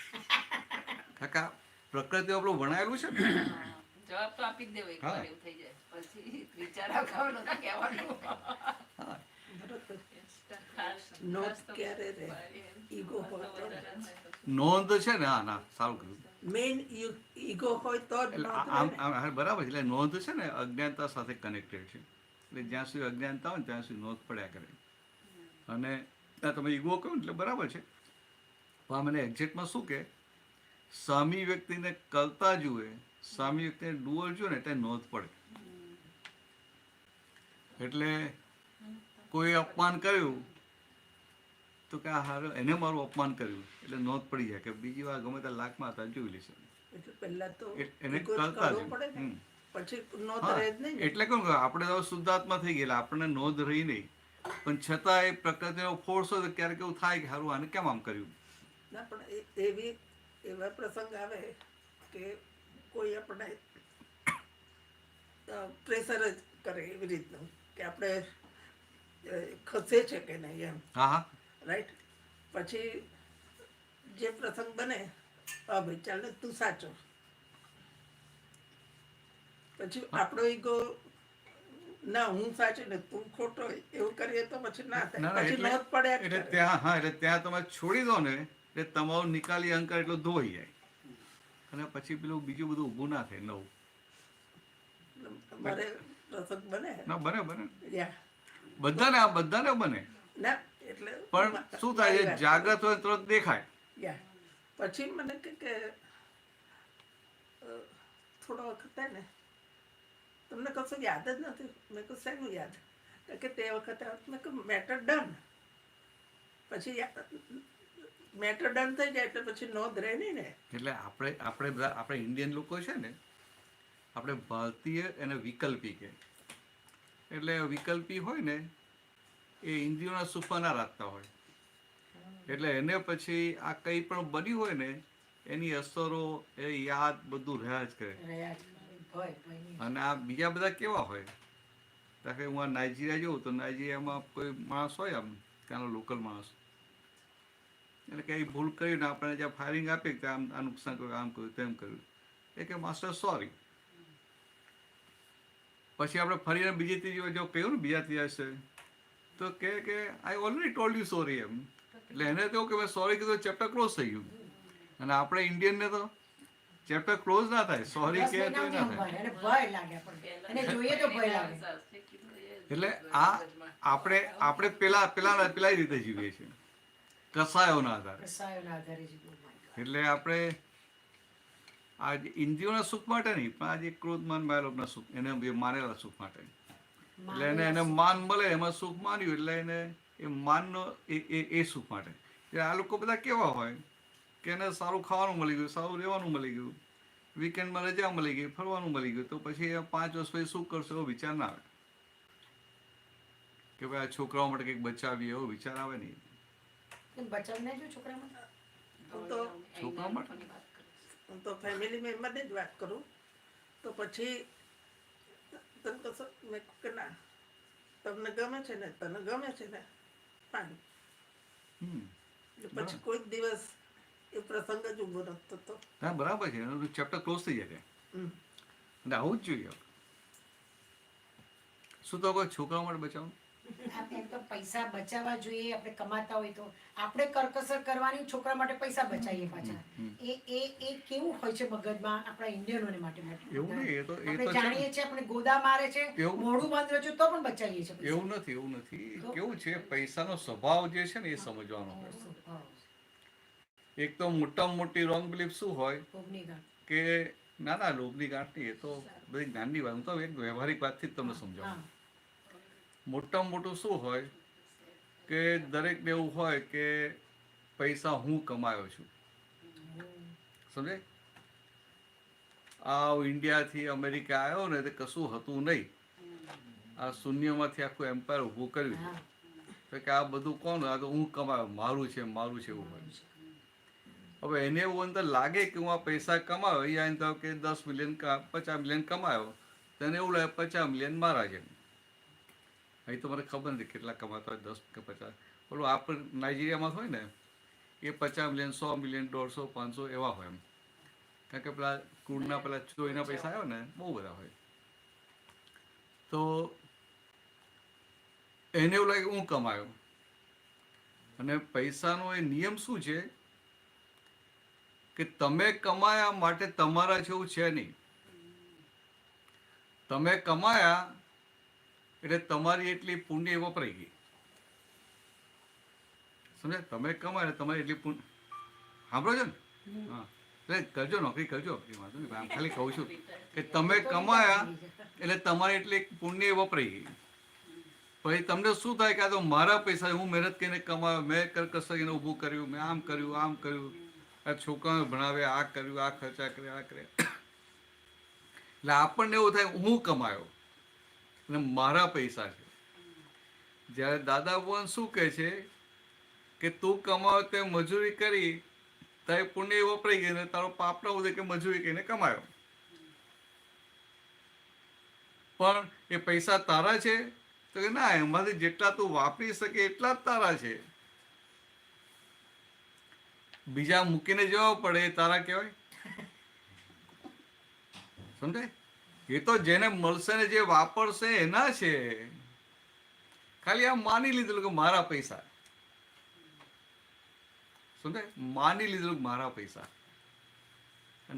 કાકા પ્રકૃતિ આપણું ભણાયેલું છે ને હા, જવાબ તો આપી જ દેવો એકવાર હા. એવું થઈ જાય પછી વિચાર આવવાનો નથી કહેવાનું. નોંધ ક્યારે રહે? ઈગો હોય તો. નોંધ છે ને હા ના સારું કર્યું મેઇન ઈગો હોય તો જ એટલે નોંધ આમ રહે ને. આમ હા, બરાબર છે એટલે નોંધ છે ને અજ્ઞાનતા સાથે કનેક્ટેડ છે એટલે જ્યાં સુધી અજ્ઞાનતા હોય ને ત્યાં સુધી નોંધ પડ્યા કરે અને ત્યાં તમે ઈગો કહો ને એટલે બરાબર છે પણ આ મને એક્ઝેક્ટમાં શું કે સામી વ્યક્તિને કરતા જુએ સામી વ્યક્તિને ડુઅર જુએ ને એટલે નોંધ પડે એટલે કોઈ અપમાન કર્યું તો કે આ હારો એને મારું અપમાન કર્યું એટલે નોંધ પડી જાય કે બીજી વાર ગમે ત્યાં લાખમાં હતા જોઈ લેશે એટલે પહેલા તો એને ઈગો જ કરતા કાઢવો જ પડે ને. હમ. પછી નોંધ હા, રહે જ નહીં ને. એટલે કહું કે આપણે તો શુદ્ધાત્મા થઈ ગયેલા આપણને નોંધ રહી નહીં પણ છતાં એ પ્રકૃતિનો ફોર્સ હોય તો ક્યારેક એવું થાય કે સારું આને કેમ આમ કર્યું ના પણ એવા પ્રસંગ આવે કે કોઈ આપણે પ્રેશર જ કરે એવી રીતનું કે આપણે ખસે છે કે નહીં એમ હા હા રાઈટ પછી જે પ્રસંગ બને હા ભાઈ ચાલ ને તું સાચો પછી આપણો ઈગો ના હું સાચી ને તું ખોટો એવું કરીએ તો પછી ના થાય, ના, પછી એટલે- નોંધ પડે જ એટલે કરે. ત્યાં હા એટલે ત્યાં તમે છોડી દો ને એટલે તમારું નિકાલી અંકર એટલો ધોવાઈ જાય અને પછી પેલું બીજું બધું ઊભું ના થાય નવું. મારે પ્રસંગ બને ના બને બને યા બધાને બને, ના એટલે પણ શું થાય છે જાગૃત હોય તરત દેખાય. યા પછી મને કે થોડો વખત થાય ને તમને કશું યાદ જ નથી. મેં કહું શેનું યાદ? તો કે તે વખતે મેં કહું મેટર ડન. પછી મેટર ડન થઈ જાય એટલે પછી નોંધ રહે નહીં ને. એટલે આપણે ઇન્ડિયન લોકો છે ને આપણે ભારતીય એને વિકલ્પી કહે. એટલે વિકલ્પી હોય ને એ ઇન્દ્રિયોના સુખમાં ના રાખતા હોય એટલે એને પછી આ કંઈ પણ બન્યું હોય ને એની અસરો એ યાદ બધું રહ્યા જ કરે. રહ્યા જ કરે. ભય ભયની. અને આ બીજા બધા કેવા હોય કે હું આ નાઇજીરિયા જોઉં તો નાઇજીરિયામાં કોઈ માણસ હોય આમ ત્યાંનો લોકલ માણસ એટલે કંઈ ભૂલ કરી ને આપણે જ્યાં ફાયરિંગ આપીએ કે આમ આ નુકસાન કર્યું આમ કર્યું તેમ કર્યું એ કે માસ્ટર સોરી. પછી આપણે ફરીને બીજી ત્રીજી વાર જો કહ્યું ને બીજા ત્રીજા છે તો કે આઈ ઓલરેડી ટોલ્ડ યુ સોરી એમ. એટલે એને તો કે મેં સોરી કીધું ચેપ્ટર ક્લોઝ થઈ ગયું. અને આપણે ઇન્ડિયનને તો ચેપ્ટર ક્લોઝ ના થાય સોરી દસ કહે તો મહિનાથી ના થાય. ઊભા રહે. એને ભય લાગે આપણને. એને જોઈએ તો ભય લાગે. એટલે આપણે પેલા રીતે જીવીએ છીએ કસાયોના આધારે. કસાયોના આધારે જ. Oh my God. એટલે આપણે આ ઇન્દ્રિયોના સુખ માટે નહીં પણ આજે ક્રોધ માન માયલોભના સુખ એને માનેલા સુખ માટે. એટલે એને માન મળે એમાં સુખ માન્યું એટલે એને એ માનનો એ સુખ માટે. એટલે આ લોકો બધા કેવા હોય કે એને સારું ખાવાનું મળી ગયું, સારું રહેવાનું મળી ગયું, વીકેન્ડમાં રજા મળી ગઈ, ફરવાનું મળી ગયું, તો પછી એ 5 વર્ષ પછી શું કરશો એવો વિચાર ના આવે કે ભાઈ આ છોકરાઓ માટે કંઈક બચાવીએ એવો વિચાર આવે નહીં. કેમ બચાવ નહીં જો છોકરામાં? હું તો છોકરાઓ માટે હું તો ફેમિલી મેમ્બરની જ વાત કરું તો પછી તમે કશો મેં કહ્યું કે ના તમને ગમે છે ને તને ગમે છે ને પાણી. હમ એટલે પછી કોઈક દિવસ એ પ્રસંગ જ ઊભો નથી થતો. હા બરાબર છે એનું ચેપ્ટર ક્લોઝ થઈ જાય હમ. અને આવું જ જોઈએ. શું તો કોઈ છોકરાઓ માટે બચાવવું? આપણે એમ તો પૈસા બચાવવા જોઈએ. આપણે કમાતા હોય તો આપણે કરકસર કરવાની, છોકરા માટે પૈસા બચાવીએ પાછા. એ કેવું હોય છે મગજમાં આપણા ઇન્ડિયનોને માટે. એવું નહીં એ તો આપણે છે જાણીએ છીએ આપણે ગોદા મારે છે, એવું? મોઢું બંધ રહે છે તો પણ બચાવીએ છીએ પૈસા. એવું નથી કેવું છે પૈસાનો સ્વભાવ જે છે ને એ સમજવાનો હોય. હા, એક તો મોટામાં મોટી રોંગ બિલીફ શું હોય ભોગની ગાંઠ. કે ના લોભની ગાંઠ નહીં, એ તો બધી જ્ઞાનની વાત. હું તો એક વ્યવહારિક વાતથી જ તમને સમજાવું. હા. મોટામાં મોટું શું હોય કે દરેકને એવું હોય કે પૈસા હું કમાયો છું. સમજે? આ ઇન્ડિયાથી અમેરિકા આવ્યો ને તે કશું હતું નહીં, આ શૂન્યમાંથી આખું એમ્પાયર ઊભું કર્યું છે. તો કે આ બધું કોણ? આ તો હું કમાયો, મારું છે એવું હોય. હવે એને એવું અંદર લાગે કે હું આ પૈસા કમાયો, અહીંયા તો કે 10 મિલિયન 50 મિલિયન કમાયો, તેને એવું લાગે 50 મિલિયન મારા છે. અહીં તો મને ખબર નથી કેટલા કમાતા હોય, 10 કે 50. બોલો આપણે નાઇજીરિયામાં હોય ને એ 50 મિલિયન 100 મિલિયન 150 500 એવા હોય એમ. કારણ કે પેલા કુળના પેલા ચોરીના પૈસા આવ્યો ને બહુ બધા હોય. તો એને એવું લાગે હું કમાયો. અને પૈસાનો એ નિયમ શું છે કે તમે કમાયા માટે તમારા જેવું છે નહીં. તમે કમાયા એટલે તમારી એટલી પુણ્ય વપરાઈ ગઈ. સમજે? તમે કમાય તમારી એટલી પુણ્ય. સાંભળો છો ને? હા એટલે કરજો, નોકરી કરજો, વાંધો નહીં. આમ ખાલી કહું છું કે તમે કમાયા એટલે તમારી એટલી પુણ્ય વપરાઈ ગઈ. પછી તમને શું થાય કે આ તો મારા પૈસા, હું મહેનત કરીને કમાયો, મેં કરકસરીને ઊભું કર્યું, મેં આમ કર્યું આમ કર્યું, આ છોકરાઓને ભણાવ્યા, આ કર્યું, આ ખર્ચા કર્યા, આ કર્યા. એટલે આપણને એવું થાય હું કમાયો અને મારા પૈસા છે. જ્યારે દાદા ભગવાન શું કહે છે કે તું કમાયો તે મજૂરી કરી, તારી પુણ્ય વપરાઈ ગઈ ને તારો પાપ ના ઉદે કે મજૂરી કરીને કમાયો. પણ એ પૈસા તારા છે તો કે ના, એમાંથી જેટલા તું વાપરી શકે એટલા જ તારા છે. બીજા મૂકીને જવા પડે એ તારા કહેવાય? સમજાય? એ તો જેને મળશે ને જે વાપરશે એના છે. ખાલી આમ માની લીધેલું કે મારા પૈસા, શું થાય, માની લીધેલું કે મારા પૈસા.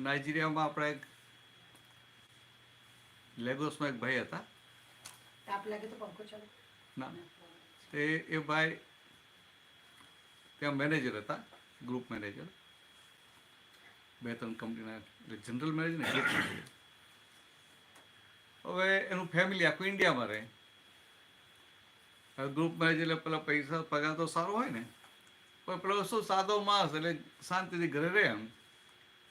નાઇજીરિયામાં આપણા એક લેગોસમાં એક ભાઈ હતા. તાપ લાગે તો પંખો ચાલો. ના, એ ભાઈ ત્યાં મેનેજર હતા, ગ્રુપ મેનેજર, 2-3 કંપનીના જનરલ મેનેજર ને ગ્રુપ મેનેજર. હવે એનું ફેમિલી આખું ઇન્ડિયામાં રહે. ગ્રુપ મેનેજર એટલે પેલા પૈસા પગાર તો સારો હોય ને, પણ પેલો શું સાદો માણસ એટલે શાંતિથી ઘરે રહે એમ.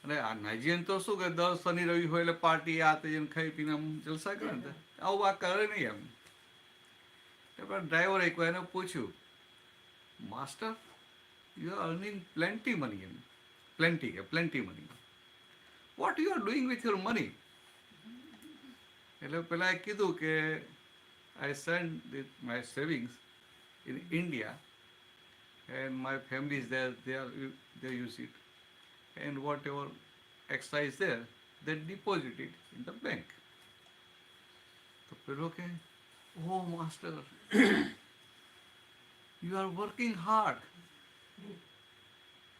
અને આ નાઇજીરિયન તો શું કે દર શનિ રવિ હોય એટલે પાર્ટી આ તે જઈને ખાઈ પીને આમ જલસા કરે ને, આવું આ કરે નહીં એમ. એટલે ડ્રાઈવર એકવાર એને પૂછ્યું, master you are earning plenty money, એમ plenty money, what you are doing with your money? એટલે પેલા એ કીધું કે I send my savings in India and my family is there, they use it, and whatever extra is there, they deposit it in the bank. તો પેલો કે, oh master, you are working hard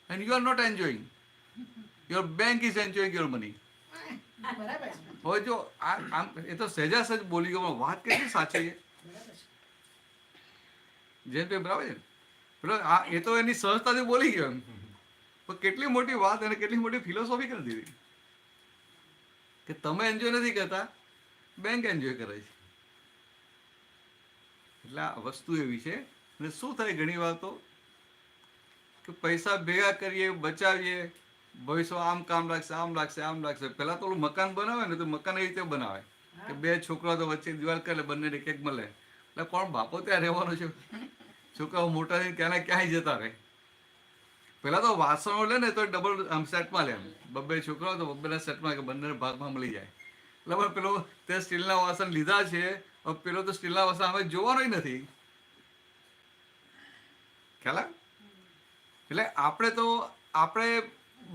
and you are not enjoying, your bank is enjoying your money. બરાબર છે. હવે જો આમ એ તો સહેજા સહેજ બોલી ગયો, પણ વાત કેટલી સાચી છે. બરાબર છે. જેમ તે બરાબર છે ને, પેલો એ તો એની સહજતાથી બોલી ગયો એમ, પણ કેટલી મોટી વાત અને કેટલી મોટી ફિલોસોફી કરી દીધી કે તમે એન્જોય નથી કરતા, બેંક એન્જોય કરે છે. એટલે આ વસ્તુ એવી છે. અને શું થાય ઘણી વાર તો કે પૈસા ભેગા કરીએ, બચાવીએ, ભવિષ્ય આમ કામ લાગશે, આમ લાગશે, આમ લાગશે. પહેલા તો ઓલું મકાન બનાવે ને તો મકાન એવી રીતે બનાવે કે 2 છોકરા તો વચ્ચે દિવાલ કરે, બંનેને એક મળે. એટલે કોણ બાપો ત્યાં રહેવાનો છે? છોકરાઓ મોટા થઈને ક્યાં ને ક્યાંય જતા રહે. પેલા તો વાસણો લે ને તો ડબલ આમ સેટમાં લે, 2 છોકરાઓ તો 2 સેટમાં, કે બંને ભાગમાં મળી જાય. એટલે પેલો તે સ્ટીલના વાસણ લીધા છે, પેલો તો સ્ટીલના વાસણ હવે જોવાનો નથી. ખ્યાલ? એટલે આપણે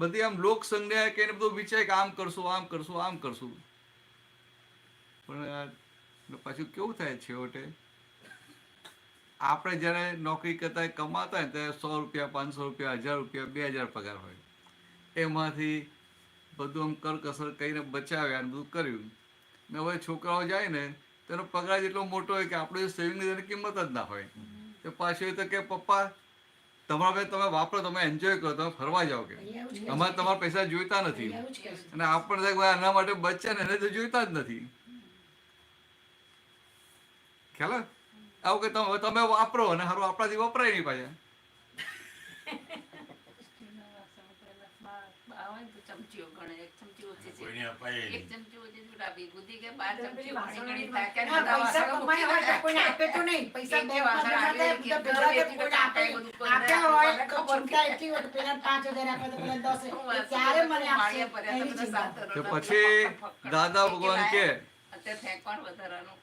બધી આમ લોક સંજ્ઞા કે બધું વિચારે કે આમ કરશું, આમ કરશું, આમ કરશું. પણ પાછું કેવું થાય છેવટે, આપણે જ્યારે નોકરી કરતા કમાતા હોય ત્યારે 100 રૂપિયા, 500 રૂપિયા, 1000 રૂપિયા, 2000 પગાર હોય. એમાંથી બધું આમ કરકસર કરીને બચાવ્યા ને બધું કર્યું. ને હવે છોકરાઓ જાય ને તેનો પગાર જેટલો મોટો હોય કે આપણે સેવિંગની તેની કિંમત જ ના હોય. તો પાછું એ તો કે પપ્પા તમારા ભાઈ તમે વાપરો, તમે એન્જોય કરો, તમે ફરવા જાઓ, કે અહીંયા એવું જ કહે અમારે છે. તમારા પૈસા જોઈતા નથી. અહીંયા એવું જ કહે છે. અને આપણને થાય આના માટે બચ્ચા ને એને તો જોઈતા જ નથી. ખ્યાલ આવે? આવું કે તમે વાપરો અને સારું આપણાથી વપરાય નહીં પાછા. સ્ટીલના વાસણો પહેલા બા હોય ને તો ચમચીઓ ગણે, 1 ચમચી ઓછી છે, કોઈને અપાય 1 નહીં. ચમચી ઓછી છે, ડાબી બુદ્ધિ કે 12 પેલી ચમચીઓ વાસણોની ગણી વાત. તાકે હા, બધા પૈસા વાસણો કમાયા હોય તો મૂકી કોઈને આપે તો નહીં. પૈસા એક બેંકમાં વાસણ જતા આપે, હોય, એક બધા ભેગા એક કોઈને આપે. બધું કોઈ આપ્યા હોય મને તો ખબર ચિંતા એટલી હોય કે પેલા 5000 આપ્યા તો પેલા 10. હું વાસણ ત્યારે મને આપશે માળિયા ભર્યા એવી તો બધા ચિંતા. સાફ તો કરો. પછી દાદા ભગવાન કે અત્યારે ફેંકવાનું વધારાનું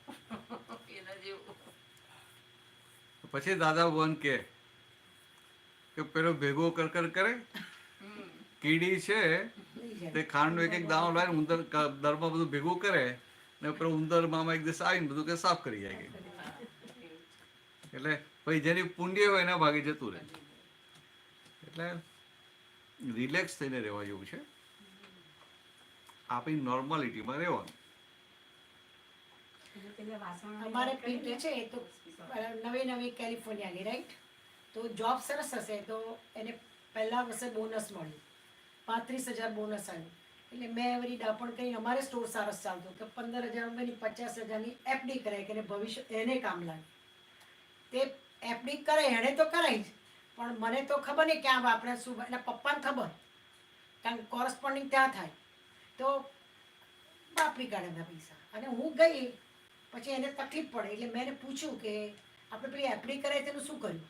એના જેવું. પછી દાદા ભગવાન કે પેલો ભેગો કર કરે, કીડી છે લઈ જાય. તે ખાંડનો એક દાણો લાવીને ઉંદર દરમાં બધું ભેગું કરે ને પેલો ઉંદર મામા એક દિવસ આવીને બધું કે સાફ કરી જાય. એટલે પછી જેની પુણ્ય હોય એના ભાગે જતું રહે. એટલે રિલેક્સ થઈને રહેવા જેવું છે, આપણી નોર્માલિટીમાં રહેવાનું. પેલા વાસણોની અમારે વાત કરી પિંકી ને, છે એ તો નવી કેલિફોર્નિયાની, રાઈટ? તો જોબ સરસ હશે તો એને પહેલા વર્ષે બોનસ મળ્યું, 35,000 બોનસ આવ્યું. એટલે મેં એવરી ડાપણ કરીને અમારે સ્ટોર સરસ ચાલતો તો 15,000 રૂપિયાની 50,000ની એફડી કરાય કે એને ભવિષ્ય એને કામ લાગે. તે એફડી કરે એણે તો કરાય જ, પણ મને તો ખબર નહીં ક્યાં વાપરે શું, એટલે પપ્પાને ખબર, કારણ કે કોરસ્પોન્ડિંગ ત્યાં થાય તો વાપરી કાઢે એના પૈસા. અને હું ગઈ પછી એને તકલીફ પડે એટલે મેં એને પૂછ્યું કે આપણે પેલી એફડી કરાય તેનું શું કર્યું?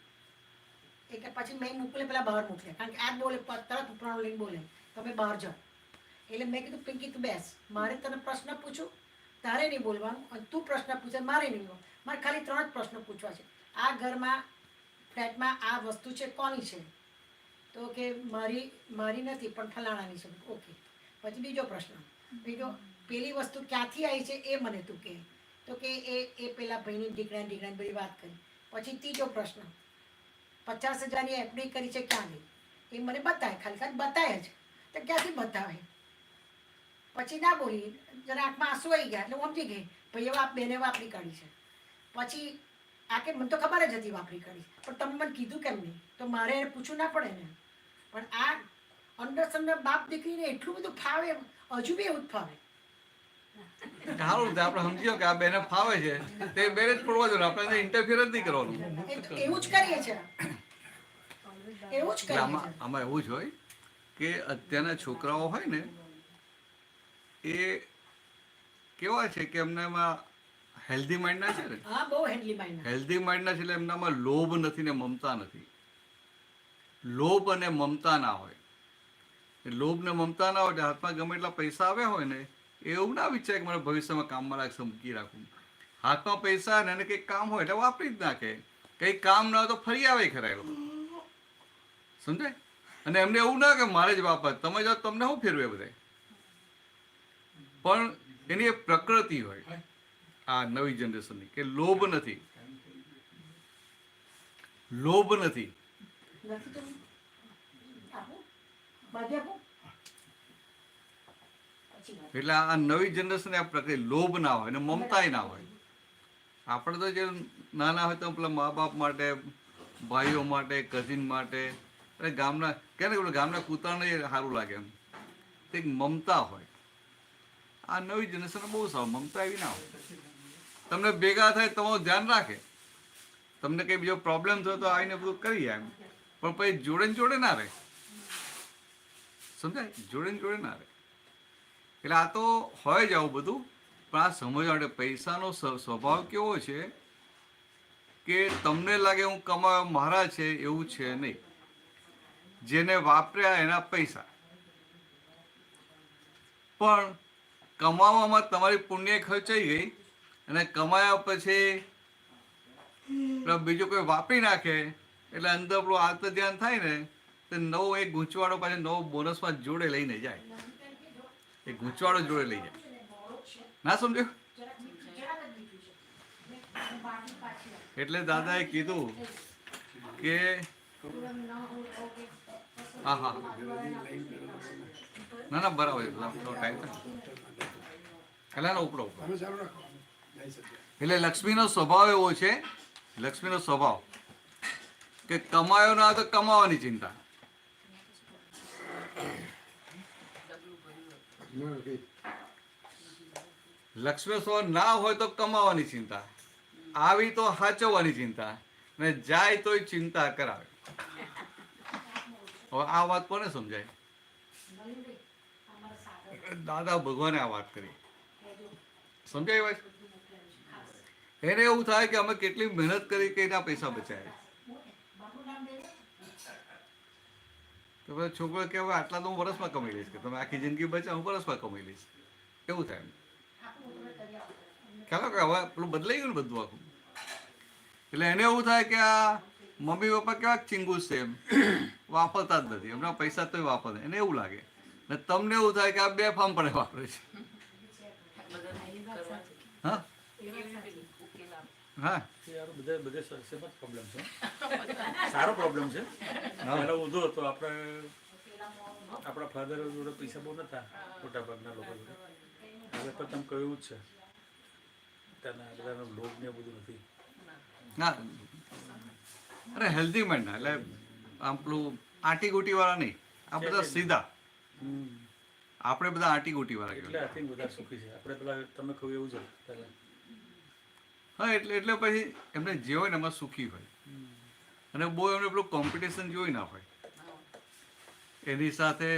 એટલે પછી મેં મોકલે પેલા બહાર મોકલ્યા, કારણ કે આ બોલે તરત ઉપરાણું લઈને બોલે તમે બહાર જાઓ. એટલે મેં કીધું પિંકી તું બેસ, મારે તને પ્રશ્ન પૂછું, તારે નહીં બોલવાનું, અને તું પ્રશ્ન પૂછે મારે નહીં બોલવાનું. મારે ખાલી 3 જ પ્રશ્નો પૂછવા છે. આ ઘરમાં ફ્લેટમાં આ વસ્તુ છે કોની છે? તો કે મારી નથી પણ ફલાણાની છે. ઓકે. પછી બીજો પ્રશ્ન, બીજો પેલી વસ્તુ ક્યાંથી આવી છે એ મને તું કહે. તો કે એ પેલા ભાઈની દીકરાની બધી વાત કરી. પછી ત્રીજો પ્રશ્ન, 50,000ની એફડી કરી છે ક્યાં ગઈ? એ મને બતાવે, ખાલી બતાવે જ. તો ક્યાંથી બતાવે? પછી ના બોલી, જરા આંખમાં આંસુ આવી ગયા એટલે હું સમજી ગઈ ભાઈ એવા બેને વાપરી કાઢી છે. પછી આ કે મને તો ખબર જ હતી વાપરી કાઢી, પણ તમે મને કીધું કેમ નહીં? તો મારે એને પૂછવું ના પડે ને. પણ આ અંદર તમને બાપ દીકરીને એટલું બધું ફાવે, હજુ બી એવું જ ફાવે. સારું આપણે સમજ્યો કે આ બેને ફાવે છે તે બેને જ પડવા જોઈએ, આપણે ઇન્ટરફિયર જ નહીં કરવાનું. એવું જ કરીએ છીએ, એવું જ એટલે કરીએ આમાં છીએ. આમાં એવું જ હોય કે અત્યારના છોકરાઓ હોય ને એ કેવા છે કે એમનામાં હેલ્ધી માઇન્ડના છે ને, હા, બહુ હેન્ડલી માઇન્ડ. હેલ્ધી માઇન્ડના છે એટલે એમનામાં લોભ નથી ને મમતા નથી. લોભ અને મમતા ના હોય. લોભ ને મમતા ના હોય એટલે હાથમાં ગમે એટલા પૈસા આવ્યા હોય ને એવું ના વિચારે કે મારે ભવિષ્યમાં કામમાં લાગશે, મૂકી રાખું. હાથમાં પૈસા ને એને કંઈક કામ હોય એટલે વાપરી જ નાખે. કંઈક કામ ના હોય તો ફરી આવે ખરા એ લોકો, સમજાય? અને એમને એવું ના કે મારે જ વાપર, તમે જાઓ તમને શું ફેરવે બધે. પણ એની એક પ્રકૃતિ હોય આ નવી જનરેશનની કે લોભ નથી, લોભ નથી. નથી તો આપો, બાકી આપો. પછી વાત. એટલે આ નવી જનરેશન આ પ્રકૃતિ લોભ ના હોય ને મમતાય ના હોય. આપણે તો જે નાના હોય તો પેલા મા બાપ માટે, ભાઈઓ માટે, કઝિન માટે, અને ગામના કે ને ગામના કૂતરાને સારું લાગે એમ તે મમતા હોય. આ નવી જનરેશન બહુ સારું, મમતા એવી ના હોય. તમને ભેગા થાય તમારું ધ્યાન રાખે, તમને કંઈ બીજો પ્રોબ્લેમ થયો તો આવીને બધું કરી એમ, પણ પછી જોડે ને જોડે ના રહે, સમજાય? જોડે ને જોડે ના રહે. એટલે આ તો હોય જ આવું બધું. પણ આ સમજવા માટે પૈસાનો સ્વભાવ કેવો છે કે તમને લાગે હું કમાયો મારા છે એવું છે નહીં. જેને વાપર્યા એના પૈસા, પણ કમાવામાં તમારી પુણ્ય ખર્ચાઈ ગઈ અને કમાયા પછી બીજું કોઈ વાપરી નાખે એટલે અંદર આપણું આત્મ ધ્યાન થાય ને તો નવો એક ગૂંચવાડો પાછો નવો બોનસમાં જોડે લઈને જાય. એ ગૂંચવાડો જોડે લઈ જાય. ના સમજ્યો? એટલે દાદાએ કીધું કે હા હા ના ના બરાબર ટાઈમ એટલે ઉપડો એટલે લક્ષ્મીનો સ્વભાવ એવો છે, લક્ષ્મીનો સ્વભાવ કે કમાયો ના તો કમાવાની ચિંતા, લક્ષ્મી સ્વભાવ ના હોય તો કમાવાની ચિંતા, આવી તો સાચવવાની ચિંતા, ને જાય તોય ચિંતા કરાવે. હવે આ વાત કોને સમજાય? દાદા ભગવાને આ વાત કરી, સમજાય વાત? એને એવું થાય કે અમે કેટલી મહેનત કરી કે એના પૈસા બચાવ્યા. તો પછી છોકરો કે હવે આટલા તો હું વર્ષમાં કમાઈ લઈશ, કે તમે આખી જિંદગી બચાવ હું વર્ષમાં કમાઈ લઈશ, એવું થાય. ખ્યાલ કે હવે પેલું બદલાઈ ગયું ને બધું આખું. એટલે એને એવું થાય કે આ મમ્મી પપ્પા કેવા ચિંગુસ છે એમ, વાપરતા જ નથી, એમના પૈસા તોય વાપરે, એને એવું લાગે. ને તમને એવું થાય કે આ બે ફાર્મ પડે વાપરે છે. હા હા બધે સેમ જ પ્રોબ્લેમ છે, સારો પ્રોબ્લેમ છે. પહેલા ઊંધો હતો, આપણા ફાધર જોડે પૈસા બહુ નતા મોટા ભાગના લોકો જોડે. હવે પણ તમે કહ્યું જ છે ત્યાંના બધાનો લોભ ને બધું નથી. ના અરે હેલ્ધી માઇન્ડ ના, એટલે આમ પેલું આંટી ગોટી વાળા નહીં, આ બધા સીધા. આપણે બધા આંટી ગોટી વાળા એટલે આઈ થિંક બધા સુખી છે. આપણે પેલા તમે કહ્યું એવું છે પહેલા. હા એટલે પછી એમને જે હોય ને એમાં સુખી હોય, અને બહુ એમને પેલું કોમ્પિટિશન જોઈ ના હોય, એની સાથે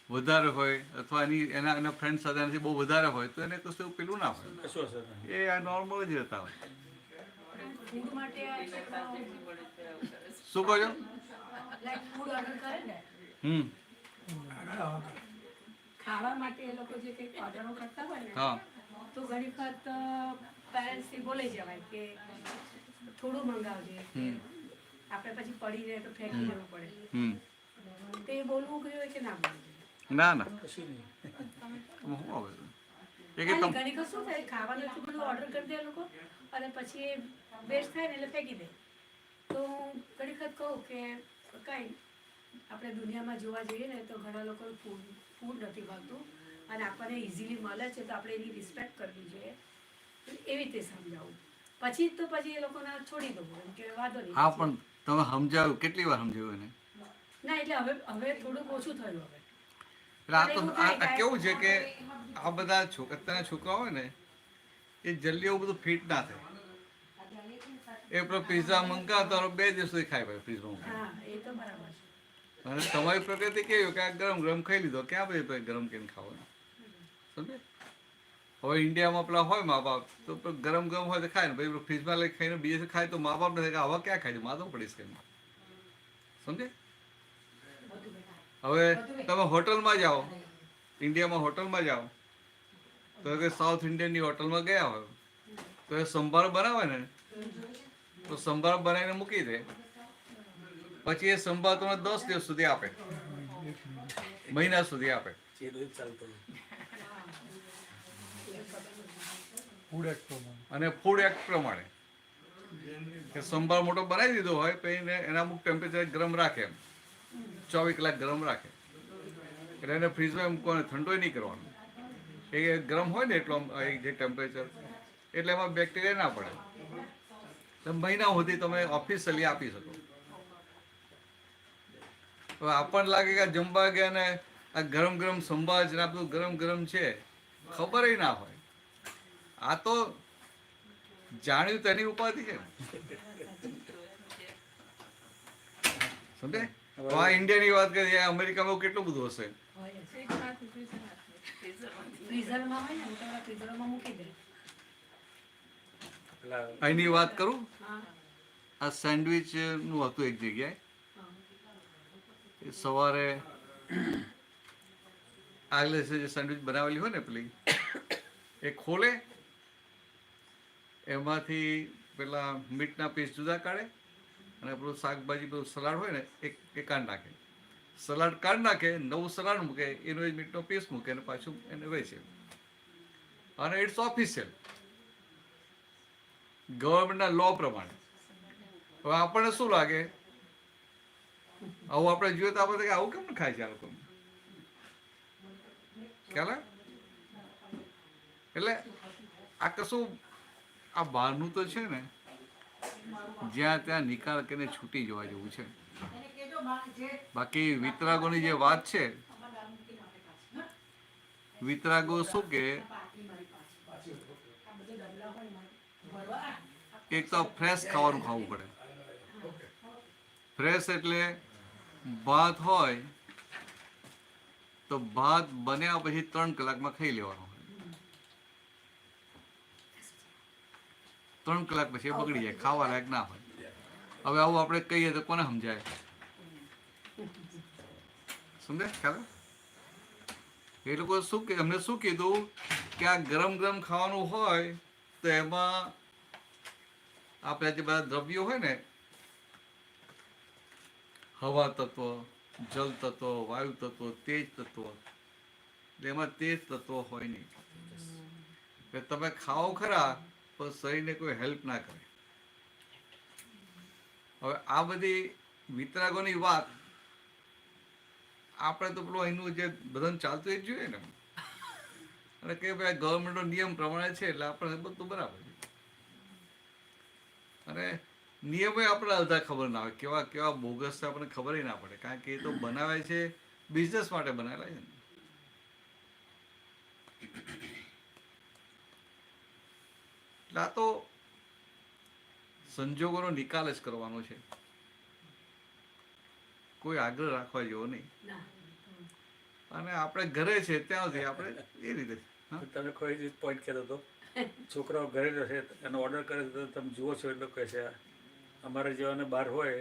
વધારે હોય અથવા એના ફ્રેન્ડ સાથે એનાથી બહુ વધારે હોય તો એને કશું પેલું ના હોય, કશું અસર નહીં. એ આ નોર્મલ જ રહેતા હોય. ફૂડ માટે આ છોકરાઓ શું કહો છો? લાઈક ફૂડ ઓર્ડર કરે ને, ખાવા માટે એ લોકો જે કંઈક ઓર્ડરો કરતા હોય ને, હા તો ઘણી વખત પેરેન્ટ્સથી બોલાઈ જવાય કે થોડું મંગાવજે, આપણે પછી પડી રહે તો ફેંકી દેવું પડે. તો એ બોલવું ગયું હોય કે ના બોલવું? ના ના કશું નહીં. શું આવે? એ કે અને તમ ઘણી વખત શું થાય ખાવાનું એટલું બધું ઓર્ડર કરી દે લોકો અને પછી વેસ્ટ થાય ને એટલે ફેંકી દે. તો હું ઘણી વખત કહું કે કાંઈ આપણે દુનિયામાં જોવા જઈએ ને તો ઘણા લોકો ફૂડ નથી ભાવતું અને આપણને ઇઝીલી મળે છે તો આપણે એની રિસ્પેક્ટ કરવી જોઈએ એવી રીતે સમજાવું. પછી એ લોકોને છોડી દઉં એમ કે વાંધો નહીં. હા પણ તમે સમજાવ્યું, કેટલી વાર સમજાવ્યું એને? ના એટલે હવે થોડુંક ઓછું થયું હવે. એટલે આ તો આ કેવું છે કે આ બધા અત્યારના છોકરા હોય ને એ જલ્દી એવું બધું ફિટ ના થાય. એ પેલો પિઝા મંગાવતો 2 દિવસ સુધી ખાય ભાઈ ફ્રીજમાં. હા એ તો બરાબર છે. અને તમારી પ્રકૃતિ કેવી કે આ ગરમ ગરમ ખાઈ લીધો, ક્યાં ભાઈ ગરમ કરીને ખાવાનું? સમજે? હવે ઇન્ડિયામાં પેલા હોય મા બાપ તો ગરમ ગરમ હોય તો ખાય ને ભાઈ ફ્રીજમાં લઈ ખાઈને બીજે ખાય તો મા બાપને થાય કે હવે ક્યાં ખાય માધવ પડીશ કે સમજે? હવે તમે હોટલમાં જાઓ, ઇન્ડિયામાં હોટલમાં જાઓ તો કે સાઉથ ઇન્ડિયનની હોટલમાં ગયા હોય તો એ સંભાર બનાવે ને તો સંભાર બનાવીને મૂકી દે, પછી એ સંભાર તમને 10 દિવસ સુધી આપે, મહિના સુધી આપે. અને ફૂડ એક્ટ પ્રમાણે કે સંભાર મોટો બનાવી દીધો હોય તો એના અમુક ટેમ્પરેચર ગરમ રાખે, એમ 24 કલાક ગરમ રાખે. એટલે એને ફ્રીજમાં મૂકવાનો, ઠંડોય નહીં કરવાનો. એ ગરમ હોય ને એટલો જે ટેમ્પરેચર એટલે એમાં બેક્ટેરિયા ના પડે. તો મહિના સુધી તમે ઓફિશિયલી આપી શકો. હવે આપણને લાગે કે જમવા ગયા ને આ ગરમ ગરમ સંભાર છે આ બધું ગરમ ગરમ છે, ખબર ના હોય. આ તો જાણ્યું તેની ઉપાધિ છે સમજે? આ ઇન્ડિયાની વાત કરીએ, અમેરિકામાં કેટલું બધું હશે. ફ્રીઝરમાં હોય ને મોટા ફ્રીઝરમાં મૂકી દે. અહીંની વાત કરું, હા આ સેન્ડવિચ નું હતું એક જગ્યાએ. સવારે આગલે જે સેન્ડવિચ બનાવેલી હોય ને પેલી એ ખોલે, એમાંથી પેલા મીટના પીસ જુદા કાઢે અને પેલું શાકભાજી પેલું સલાડ હોય ને એ કાઢ નાખે. સલાડ કાઢ નાખે, નવું સલાડ મૂકે, એનો જ મીટનો પીસ મૂકે અને પાછું એને વેચે. અને ઇટ્સ ઓફિશિયલ ગવર્મેન્ટના લો પ્રમાણે. હવે આપણને શું લાગે, આવું આપણે જોઈએ તો આપણે આવું કેમ ખાય છે આ લોકો? ખ્યાલ? એટલે આ કશું આ બહારનું તો છે ને જ્યાં ત્યાં નિકાલ કરીને છૂટી જવા જેવું છે. બાકી વિતરાગોની જે વાત છે, વિતરાગો શું કે એક તો ફ્રેશ ખાવાનું ખાવું પડે. ફ્રેશ એટલે ભાત હોય તો ભાત બન્યા પછી 3 કલાકમાં ખાઈ લેવાનો હોય. 3 કલાક પછી એ બગડી જાય, ખાવા લાયક ના હોય. હવે આવું આપણે કહીએ તો કોને સમજાય? સમજાય ખ્યાલ? એ લોકો શું કે અમને શું કીધું કે આ ગરમ ગરમ ખાવાનું હોય તો એમાં આપણે જે બધા દ્રવ્યો હોય ને, હવા તત્વ, જલ તત્વ, વાયુ તત્વ, તેજ તત્વ, એમાં તેજ તત્વ હોય નહીં. તમે ખાઓ ખરા પણ શરીરને કોઈ હેલ્પ ના કરે. હવે આ બધી વિતરાગોની વાત આપણે તો પેલું અહીંનું જે બધાને ચાલતું એ જ જોઈએ ને, અને કે ભાઈ ગવર્મેન્ટનો નિયમ પ્રમાણે છે એટલે આપણે બધું બરાબર છે. અને નિયમો આપણે અડધા ખબર ના હોય, કેવા કેવા બોગસ છે આપણને ખબર ના પડે, કારણ કે એ તો બનાવે છે બિઝનેસ માટે બનાવેલા છે ને. એટલે આ તો સંજોગોનો નિકાલ જ કરવાનો છે, કોઈ આગ્રહ રાખવા જેવો નહીં. અને આપણે ઘરે છે ત્યાં સુધી આપણે એ રીતે. તમે કોઈ પોઈન્ટ કહેતો હતો, છોકરાઓ ઘરે રહેશે એનો ઓર્ડર કરે તો તમે જુઓ છો એટલે કહે છે અમારા જેવાને બહાર હોય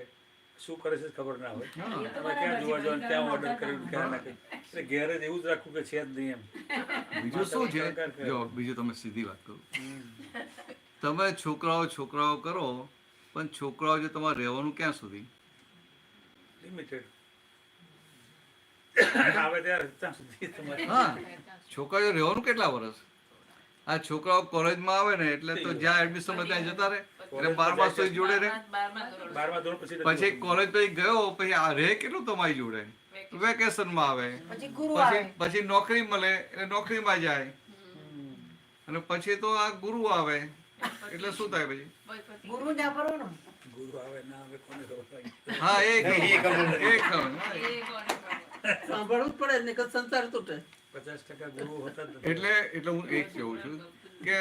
શું કરે છે ખબર ના હોય, તમે ક્યાં જોવા જાવ ક્યાં ઓર્ડર કર્યું ક્યાં નાખે. એટલે ઘેર જ એવું જ રાખવું કે છે જ નહીં એમ. બીજું શું છે, જો બીજું તમે સીધી વાત કરો, તમે છોકરાઓ કરો પણ છોકરાઓ જો તમારે રહેવાનું ક્યાં સુધી? લિમિટેડ આવે ત્યાં સુધી તમારે. હા, છોકરાઓ રહેવાનું કેટલા વર્ષ? આ છોકરાઓ કોલેજમાં આવે ને એટલે તો જ્યાં એડમિશન હોય ત્યાં જતા રહે એટલે 12 સુધી જોડે રહે. 12મા ધોરણ પછી પછી કોલેજ પછી ગયો પછી આ રહે કેટલું તમારી જોડે, વેકેશનમાં આવે, પછી ગુરુ આવે. પછી નોકરી મળે એટલે નોકરીમાં જાય, અને પછી તો આ ગુરુ આવે એટલે શું થાય પછી? ગુરુ ના ભરવાનું. ગુરુ આવે ના આવે કોને ખબર. હા એ એ ખબર નથી. એ ખરું. સાંભળવું જ પડે ને કે સંસાર તૂટે. 50% ગુરુ હોતા જ નથી. એટલે હું એ જ કહું છું કે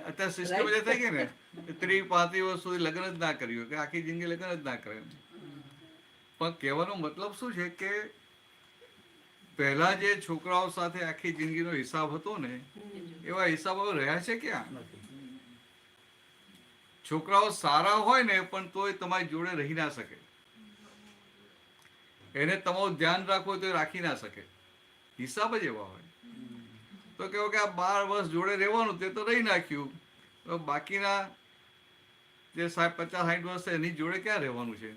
અત્યારે સિસ્ટમ જે થઈ ગઈ ને 30-35 વર્ષ સુધી લગ્ન જ ના કર્યું કે આખી જિંદગી લગ્ન જ ના કરે. પણ કહેવાનો મતલબ શું છે કે પહેલા જે છોકરાઓ સાથે આખી જિંદગીનો હિસાબ હતો ને એવા હિસાબો રહ્યા છે ક્યાં? છોકરાઓ સારા હોય ને પણ તોય તમારી જોડે રહી ના શકે, એને તમારું ધ્યાન રાખવું હોય તો એ રાખી ના શકે, હિસાબ જ એવા હોય. તો કહો કે આ 12 વર્ષ જોડે રહેવાનું તે તો રહી નાખ્યું, તો બાકીના જે 50-60 વર્ષ એની જોડે ક્યાં રહેવાનું છે?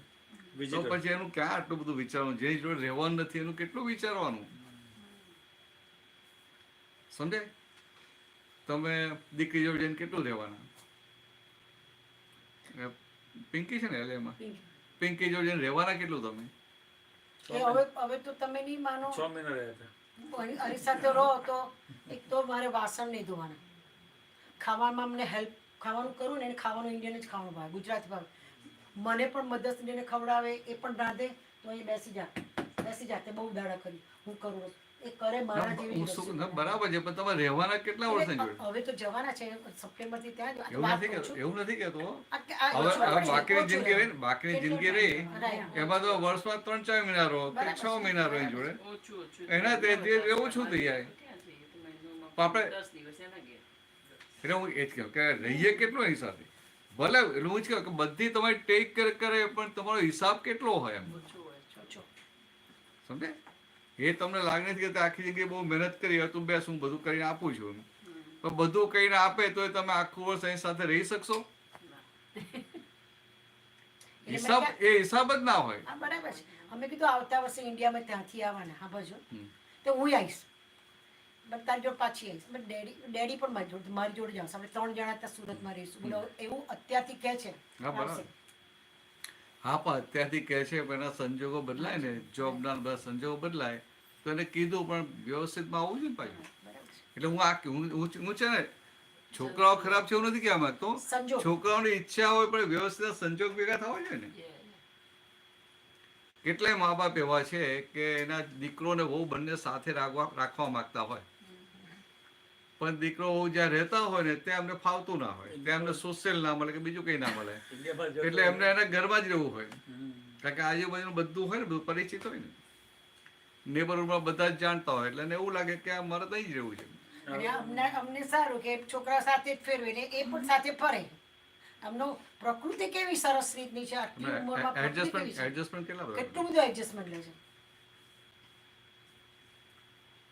તો પછી એનું ક્યાં આટલું બધું વિચારવાનું? જેની જોડે રહેવાનું નથી એનું કેટલું વિચારવાનું? સમજે? તમે દીકરી જોડે જઈને કેટલું રહેવાના? પિંકી છે ને એટલે એમાં પિંકી જોડે જઈને રહેવાના કેટલું તમે? એ હવે તો તમે નહીં માનો. 6 મહિના રહ્યા હતા. અરી સાથે રહો તો એક તો મારે વાસણ નહીં ધોવાના, ખાવામાં અમને હેલ્પ, ખાવાનું કરું ને એને ખાવાનું ઇન્ડિયન જ ખાવાનું ભાવે, ગુજરાતી ભાવે. મને પણ મદદ ઇન્ડિયને ખવડાવે, એ પણ રાંધે તો એ બેસી જાતે બહુ દાડા કરી હું કરું, એ કરે મારા જેવી જ રસોઈ. બરાબર છે, પણ તમે રહેવાના કેટલા વર્ષ જોડે? હવે તો જવાના છે સપ્ટેમ્બર થી ત્યાં જ. એવું નથી કેતો. આ હવે બાકીની ઓછું જિંદગી રહે. રહી, બાકીની જિંદગી રહી એમાં તો વર્ષમાં 3-4 મહિના રહો કે 6 મહિના રહી જોડે, એના તે રહેવું શું થઈ જાય? આપણે એટલે હું એ જ કહું કે રહીએ કેટલો એની સાથે, ભલે એટલે હું જ કહું કે બધી તમારી ટેક કેર કરે પણ તમારો હિસાબ કેટલો હોય એમ, સમજે? એ તમને લાગે છે કે આખી જગ્યાએ બહુ મહેનત કરી તું બેસ હું બધું કરીને આપું છું, પણ બધું કરીને આપે તો તમે આખું વર્ષ એની સાથે રહી શકશો? હિસાબ એ હિસાબ જ ના હોય. હા બરાબર છે. અમે કીધું આવતા વર્ષે ઇન્ડિયામાં ત્યાંથી આવવાના, હા બાજુ તો હું આવીશ, બટ તારી જોડે પાછી આવીશ. બટ ડેડી પણ મારી જોડે જ આવશે. આપણે 3 જણા ત્યાં સુરતમાં રહીશું. બોલો એવું અત્યારથી કહે છે. હા બરાબર. હા પણ અત્યારથી કહે છે પણ એના સંજોગો બદલાય ને, જોબના બધા સંજોગો બદલાય તો એને કીધું પણ વ્યવસ્થિતમાં આવવું જોઈએ પાછું. એટલે હું છે ને છોકરાઓ ખરાબ છે એવું નથી કહેવા માંગતો, છોકરાઓની ઈચ્છા હોય પણ વ્યવસ્થિત સંજોગ ભેગા થવા જોઈએ ને. કેટલાય મા બાપ એવા છે કે એના દીકરો ને વહુ બંને સાથે રાખવા માંગતા હોય, પણ દીકરો વહુ જ્યાં રહેતા હોય ને ત્યાં એમને ફાવતું ના હોય, ત્યાં એમને સોશિયલ ના મળે કે બીજું કંઈ ના મળે, એટલે એમને એના ઘરમાં જ રહેવું હોય. કારણ કે આજુબાજુનું બધું હોય ને, બધું પરિચિત હોય ને, નેબરહુડમાં બધા જ જાણતા હોય, એટલે એને એવું લાગે કે આ મારે ત્યાં જ રહેવું છે. અને અમને સારું કે છોકરા સાથે જ ફેરવે ને એ પણ સાથે ફરે. આમનો પ્રકૃતિ કેવી સરસ રીતની છે, આટલી ઉંમરમાં પ્રકૃતિ કેવી છે. એડજસ્ટમેન્ટ કેટલા બધા? કેટલું બધું એડજસ્ટમેન્ટ લે છે.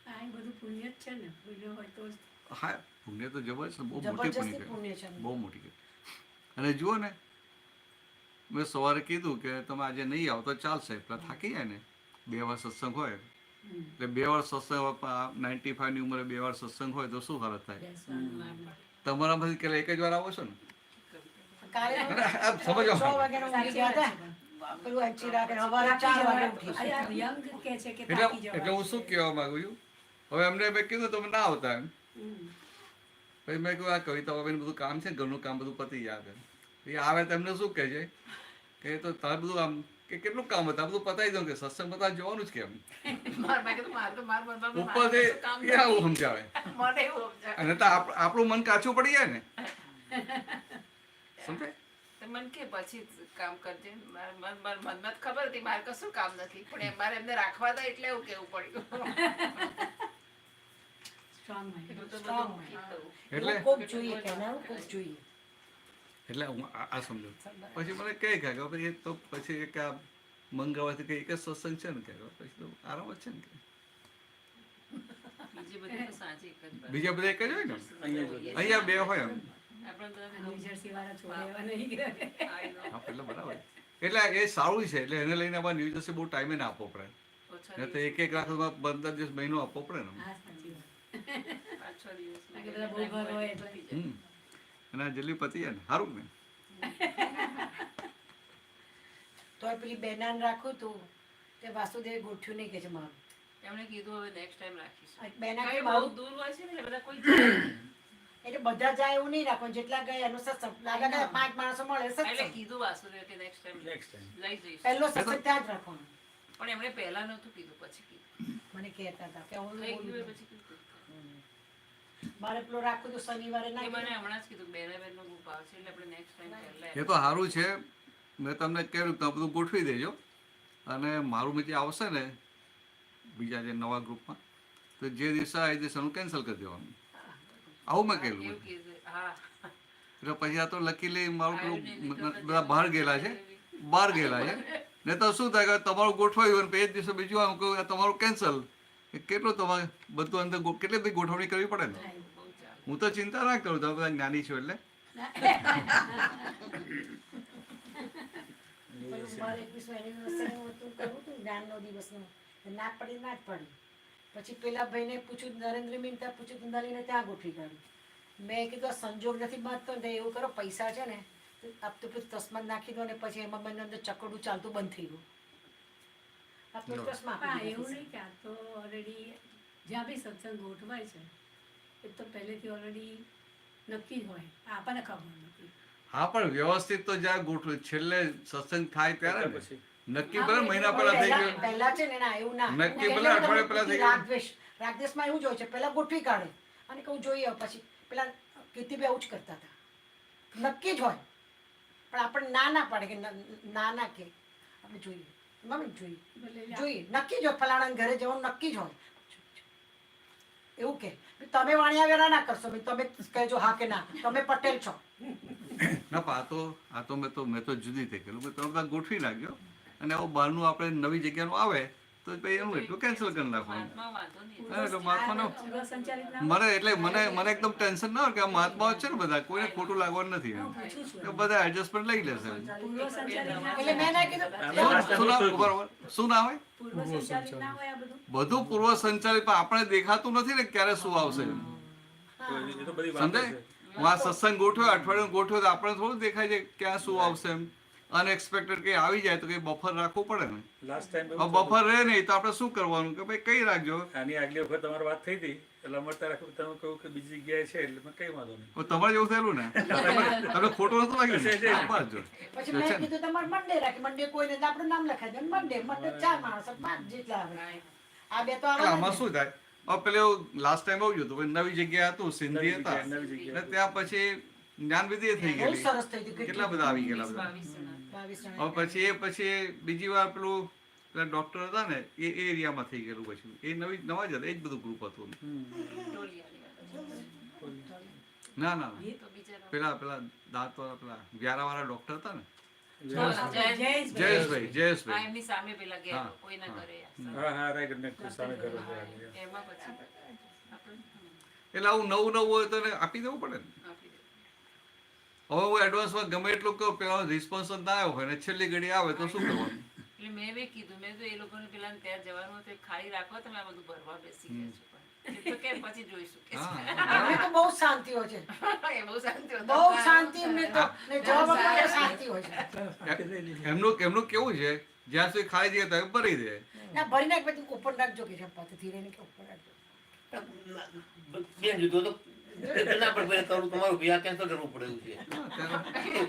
આ એ બધું પુણ્ય જ છે ને, પુણ્ય હોય તો જ. હા પુણ્ય તો જબરજસ્ત, બહુ મોટી જબરજસ્તી પુણ્ય પુણ્ય છે. બહુ મોટી કહેવાય. અને જુઓ ને મેં સવારે કીધું કે તમે આજે નહીં આવો તો ચાલશે, પેલા થાકી જાય ને, 2 વાર સત્સંગ હોય એટલે 2 વાર સત્સંગ, 95 ની ઉંમરે 2 વાર સત્સંગ હોય તો શું હાલત થાય તમારામાંથી? કે એક જ વાર આવો છો ને? કાલે સમજો 6 વાગ્યાનો ઊંઘી ગયા હતા. પેલું અંચી રાખે સવારે 4 વાગે ઉઠી. આ young કહે છે કે એટલે થાકી જવાય. એટલે હું શું કહેવા માંગુ છું, હવે એમને મેં કીધું તમે ના આવતા એમ, પછી મેં કહ્યું આ કવિતા બાબેનું બધું કામ છે, ઘરનું કામ બધું પતી જાય એ આવે તો એમને શું કહે છે કે તો તારે બધું આમ કે કેટલું કામ હતા બધું પતાવી દઉં કે સત્સંગ પતા જવાનું જ કેમ ઉપરથી એ આવું સમજાવે, અને તો આપણું મન કાચું પડી જાય ને, સમજે? મન કે પછી કામ કરજે, મનમાં ખબર હતી મારે કશું કામ નથી, પણ મારે એમને રાખવા હતા એટલે એવું કેવું પડ્યું. Strong mind. Strong mind. એટલે એવું કોક જોઈએ, કહેનારું કોક જોઈએ. એટલે હું આ સમજુ. પછી મને કહે કે ભાઈ એ તો પછી એક આ મંગળવારથી કઈ એક જ સત્સંગ છે ને કે પછી તો આરામ જ છે ને કે બીજી બધી તો સાંજે એક જ વાર. બીજા બધા એક જ હોય ને, અહીંયા 2 હોય એમ. આપણે તો New Jersey વાળા છોડે એવા નહીં કે. I know. હા એટલે બરાબર, એટલે એ સારું છે. એટલે એને લઈને અમારે ન્યૂ જર્સી બહુ ટાઈમે ના આપવો પડે, ઓછા નહીં તો 1-1 રાખમાં 15 દિવસ મહિનો આપવો પડે ને. હા, સાચી વાત. 5-6 દિવસમાં કે બધા બહુ ઘર હોય એટલે અને આ જલ્દી પતી જાય ને સારું ને. તો પેલી બેનાન રાખું તું તે વાસુદેવે ગોઠ્યું નહીં કે છે મારું એમણે કીધું હવે નેક્સ્ટ ટાઈમ રાખીશું. બેના કારણ કે કે બહુ મારું દૂર હોય છે ને એટલે બધા કોઈ જાય નહીં. એટલે બધા જાય એવું નહીં રાખવાનું જેટલા ગયા એનું સત્સંગ લાગે કે 5 માણસો મળે એટલે સત્સંગ કીધું વાસુદેવ કે નેક્સ્ટ ટાઈમ નેક્સ્ટ ટાઈમ લઈ જઈશું. પહેલો સત્સંગ ત્યાં જ રાખવાનો પણ એમણે પહેલા નહોતું કીધું, પછી કીધું. મને કહેતા હતા કે હું થઈ ગયું બોલું એ પછી કીધું. મારે પેલો રાખું તો શનિવારે ના એ મને કીધું. હમણાં જ કીધું બેનાબેનનો ગ્રુપ આવશે એટલે આપણે નેક્સ્ટ ટાઈમ પહેલા એ તો સારું છે. મેં તમને કહ્યું તમે બધું ગોઠવી દેજો અને મારું જે આવશે ને બીજા જે નવા ગ્રુપમાં તો જે દિવસે આ દિવસનું કેન્સલ કરી દેવાનું. આવું મેં કહેલું. એવું કીધું. હા એટલે પછી આ તો લકી લઈ મારું આવ્યું પેલું નહીં, બધા બહાર ગયેલા છે ને તો શું થાય કે તમારું ગોઠવાયું અને એ જ દિવસે બીજું આમ કહું આ તમારું કેન્સલ. કેટલું તમારે બધું અંદર કેટલી બધી ગોઠવણી કરવી પડે ને. બહુ ચાલે. હું તો ચિંતા ના કરું, તમે બધા જ્ઞાની છો એટલે. પેલું મારે 21મી anniversary નું હતું, કરવું હતું જ્ઞાનનો દિવસનું. તો ના પડી ના જ પડી. પછી પેલા ભાઈને પૂછ્યું, નરેન્દ્ર મિન્ટા પૂછ્યું તો નલીને ત્યાં ગોઠવી કાઢ્યું. મેં કીધું આ સંજોગ નથી બાંધતો ને એવું કરો, પૈસા છે ને તો આપ તો પેલું તસ્માત નાખી દો ને પછી એમાં મને અંદર ચકડું ચાલતું બંધ થઈ ગયું. આપ તો તસ્માત હા આપી એવું દીધું. નહીં કે આ તો ઓલરેડી જ્યાં બી સત્સંગ ગોઠવાય છે એ તો પહેલેથી ઓલરેડી નક્કી જ હોય, આપણને ખબર નથી. હા પણ વ્યવસ્થિત તો જ્યાં ગોઠવે છેલ્લે સત્સંગ થાય ત્યારે ને. પછી નક્કી ભલે મહિના પહેલા થઈ ગયું. પહેલા છે ને ના એવું ના નક્કી એટલે ભલે અઠવાડિયા પહેલા થઈ ગયું. રાગદ્વેષમાં એવું જ હોય છે, પહેલા ગોઠવી કાઢે અને કહું જોઈએ પછી પેલા કીર્તિભાઈ આવું જ કરતા હતા. નક્કી જ હોય પણ આપણે ના પાડે કે ના કે આપણે જોઈએ મમ્મી જોઈએ ભલે જોઈએ નક્કી જ હોય, ફલાણા ઘરે જવાનું નક્કી જ હોય. એવું કે તમે વાણિયા વેરા ના કરશો ભાઈ, તમે કહેજો હા કે ના, તમે પટેલ છો. ના પણ આ તો મેં તો જુદી રીતે કરેલું કે તમે બધા ગોઠવી નાખ્યો અને આવું બહારનું આપણે નવી જગ્યાનું આવે તો ભાઈ એનું એટલું કેન્સલ કરી નાખવાનું. મહાત્મા વાંધો નહીં. હા, એટલે મહાત્માનો પૂર્વ સંચાલિત ના મને એટલે મને એકદમ ટેન્શન ના હોય કે આ મહાત્માઓ છે ને બધા કોઈને ખોટું લાગવાનું નથી એમ. પૂછું છું તો બધા એડજસ્ટમેન્ટ લઈ લેશે. પૂર્વ સંચાલિત ના એટલે મેં ના કીધું શું ના બરાબર શું ના હોય પૂર્વ સંચાલિત ના હોય આ બધું. બધું પૂર્વ સંચાલિત પણ આપણે દેખાતું નથી ને ક્યારે શું આવશે એમ. એ તો બધી વાતો સમજાય? છે. હું આ સત્સંગ ગોઠવ્યો અઠવાડિયું ગોઠવ્યો તો આપણે થોડું દેખાય છે ક્યાં શું આવશે એમ. અનએક્સપેક્ટેડ કંઈ આવી જાય તો કંઈ બફર રાખવું પડે ને. લાસ્ટ ટાઈમ હવે બફર રહે નહીં તો આપણે શું કરવાનું કે ભાઈ કઈ રાખજો. આની આગલી વખત તમારી વાત થઈ હતી એટલે અમારે રાખો તમે કહ્યું કે બીજી જગ્યાએ છે એટલે મેં કઈ વાંધો નહીં. હવે તમારે જેવું થયેલું ને તમને ખોટું નતું લાગ્યું ને? બસ જો. પછી મેં કીધું તમારે મંડે રાખી, મંડે કોઈને તો આપણું નામ લખાઈ દે, મંડે 4 માણસો 5 જેટલા આવે. આ બે તો એટલે આમાં આવવાના જ. શું થાય હવે પેલું લાસ્ટ ટાઈમ આવ્યું હતું નવી જગ્યા હતું સિંધી નવી હતા જગ્યાએ, નવી જગ્યાએ. અને ત્યાં પછી જ્ઞાન વિધિ થઈ બહુ ગયેલી. સરસ થઈ ગયું. કેટલા બધા આવી ગયેલા બધા. 22 જણા. 22 જણા. હવે પછી બીજી વાર પેલું પેલા ડોક્ટર હતા ને એ એરિયામાં થઈ ગયેલું પછી એ નવા જ હતા એ જ બધું ગ્રુપ હતું. ટોલિયાની. ના ના ના. તો બિચારા પેલા દાંત વાળા પેલા વ્યારા વાળા ડોક્ટર હતા ને જયેશભાઈ. જયેશભાઈ હા, જયેશભાઈ એમની સામે પેલા ગયા હા. કોઈના ઘરે હા હા રાઈટ ને સામે કરો છો આગળ. એમાં પછી આપણે એટલે આવું નવું હોય તો એને આપી દેવું પડે ને. આપી દે. હવે હું એડવાન્સમાં ગમે એટલું કહું પેલા રિસ્પોન્સ ના આવ્યો હોય ને છેલ્લી ઘડી આવે તો શું કરવાનું. એટલે મેં કીધું મેં તો એ લોકોને પેલા ત્યાં જવાનું હતું ખાલી રાખો તમે આ બધું ભરવા બેસી ગયા છો પણ એ તો કેમ પછી જોઈશું કે હા એમને તો બહુ શાંતિ હોય છે, એ બહુ શાંતિ હતું. બહુ શાંતિ એમને તો. ને જવાબ આપવામાં શાંતિ હોય છે. એમનું કેવું છે જ્યાં સુધી ખાઈ દે તો ભરી દે. ના ભરી નાખ પછી ઉપર રાખજો કે ચંપા ધીરે ને કે ઉપર રાખજો. બેન જુદો તો ના પણ પેલા કરું તમારું વિવાહ કેન્સલ કરવું પડે એવું છે.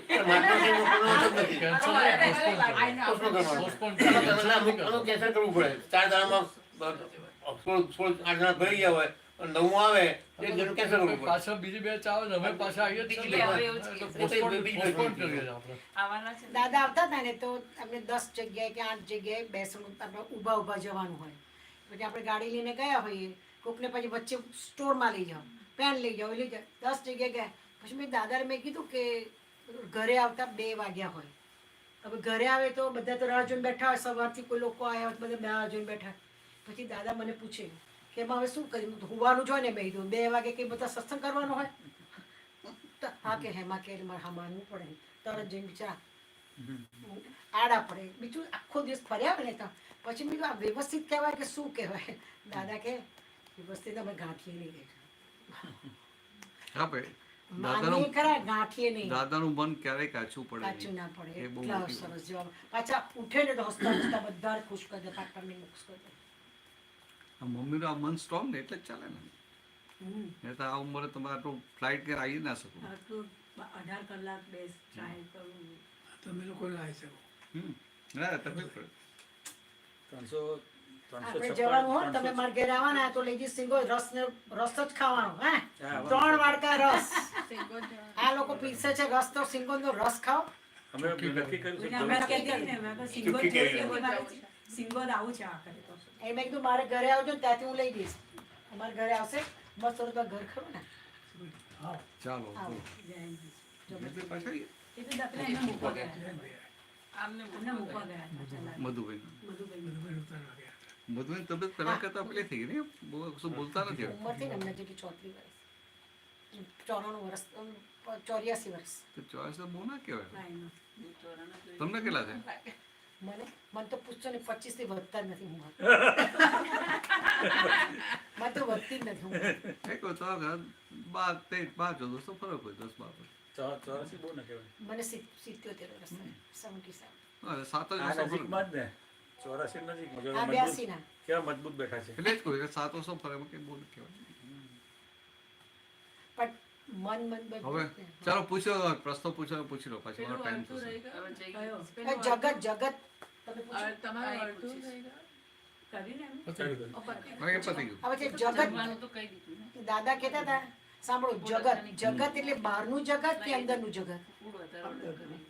ત્યારે મહાત્માજીનો કોઈ વાંધો જ નથી. Cancel નહીં, postpone કરો. postpone કરવાનું. Postpone કરો. ના, આનું cancel કરવું પડે. 4 દાડામાં 8 જણા ભરી ગયા હોય અને નવું આવે એક જણનું cancel કરવું પડે. પાછળ બીજી batch આવે ને અમે પાછા આવીએ જ છીએ. બીજી batch આવે એવું જ એટલે કીધું. postpone કરીએ છીએ આપણે. આવવાના છે ને? દાદા આવતા હતા ને તો અમને 10 જગ્યાએ કે 8 જગ્યાએ બેસવાનું, આપણે ઊભા જવાનું હોય. પછી આપણે ગાડી લઈને ગયા હોઈએ, કોકને પછી વચ્ચે સ્ટોરમાં લઈ જાઓ, પેન લઈ જાઓ, લઈ જાઓ, 10 જગ્યાએ ગયા. પછી મેં દાદાને મેં કીધું કે ઘરે આવતા 2 વાગ્યા હોય. હવે ઘરે આવે તો બધા તો રાહ જોઈને બેઠા હોય, સવારથી કોઈ લોકો આવ્યા હોય તો બધા રાહ જોઈને બેઠા. પછી દાદા મને પૂછે કે એમાં હવે શું કર્યું, હોવાનું જ હોય ને. મેં કીધું 2 વાગે કંઈ બધા સત્સંગ કરવાનો હોય તો હા કે હેમાં કે મારે હા માનવું પડે. તરત જઈને બિચારા આડા પડે. બીજું આખો દિવસ ફર્યા આવે ને તો પછી બીજું આ વ્યવસ્થિત કહેવાય કે શું કહેવાય. દાદા કે વ્યવસ્થિત અમે ગાંઠીએ નહીં ગઈ. હા ભાઈ, દાદાનું માનીએ ખરા ગાંઠીએ નહીં, દાદાનું મન ક્યારેય કાચું પડે કાચું નહીં. ના પડે. એ બહુ એટલા મોટી સરસ જવાબ. પાછા ઉઠે ને તો હસતા હસતા બધાને ખુશ કરી દે, પાટણ ને ખુશ કરી દે. આ મમ્મીનું આ મન સ્ટ્રોંગ ને એટલે જ ચાલે ને. નહીં તો આ ઉંમરે તમે આટલું ફ્લાઇટ કે આવી ના શકો. આટલું 18 કલાક બેસ ટ્રાય કરું. તમે લોકો ના આવી શકો. ના તકલીફ પડે. 300 આપણે જવાનું હોય ને, તમે મારા ઘરે આવવાના તો લઈ જઈશ સિંગો, રસ જ ખાવાનો. હે હા, 3 વાડકા રસ. આ લોકો પીરસે છે રસ, તો સિંગો નો રસ ખાઓ. અમે નક્કી કર્યું છે અમે કે કહેતી હતી ને, મેં કહ્યું સિંગોદ ચૂકી જોઈએ, કેરી. મારે સિંગોદ આવું છે આખરે તો. એ મેં કીધું મારે ઘરે આવજો ને ત્યાંથી હું લઈ જઈશ. અમારા ઘરે આવશે બસ તો ઘર ખરું ને. ચાલો આવો. એટલે પાછા એ તો પેલા એમને મૂકવા ગયા હતા. આમને એમને મૂકવા ગયા હતા પેલા. મધુભાઈ મધુભાઈ. મધુભાઈ તબિયત પહેલા કરતા પેલી થઈ ગઈ ને, બહુ શું બોલતા નથી હવે. ઉંમર થઈ ને એમને જેટલી 34 વર્ષ, 94 વર્ષ, 84 વર્ષ. તો ચોઈસ તો બહુ ના કહેવાય. ના, એનો. તમને કેટલા છે? મને તો પૂછજો ને, 25 થી વધતા જ નથી હું. મને તો વધતી જ નથી હું. એક તો 12, 13, 14 ફરક હોય, 10, 12. 84 બહુ ના કહેવાય. મને 77 વર્ષ થાય, 77. હા, 7 આ જ વર્ષો નજીકમાં ફરક. જ ને 84 નજીકમાં જો આ મજબૂત 82 ના. કેવા મજબૂત બેઠા છે. એટલે જ કહું કે 7 વર્ષો ફરક કંઈ બહુ નથી કહેવાય. પણ મન બધું હવે જ ને. ચાલો પૂછો, પ્રશ્નો પૂછી લો, પછી મારો ટાઈમ થશે. હવે જઈ કયો? ગયા. જગત તમે પૂછો. તમારું અડધું થઈ કરીને એમ? પતાવી દો. હા, એ પતી ગયું. હવે જે જગત જગવાનું તો કહી દીધું ને. દાદા કહેતા હતા, સાંભળો, જગત એટલે બહારનું જગત કે અંદરનું જગત? થોડું વધારે order કરી.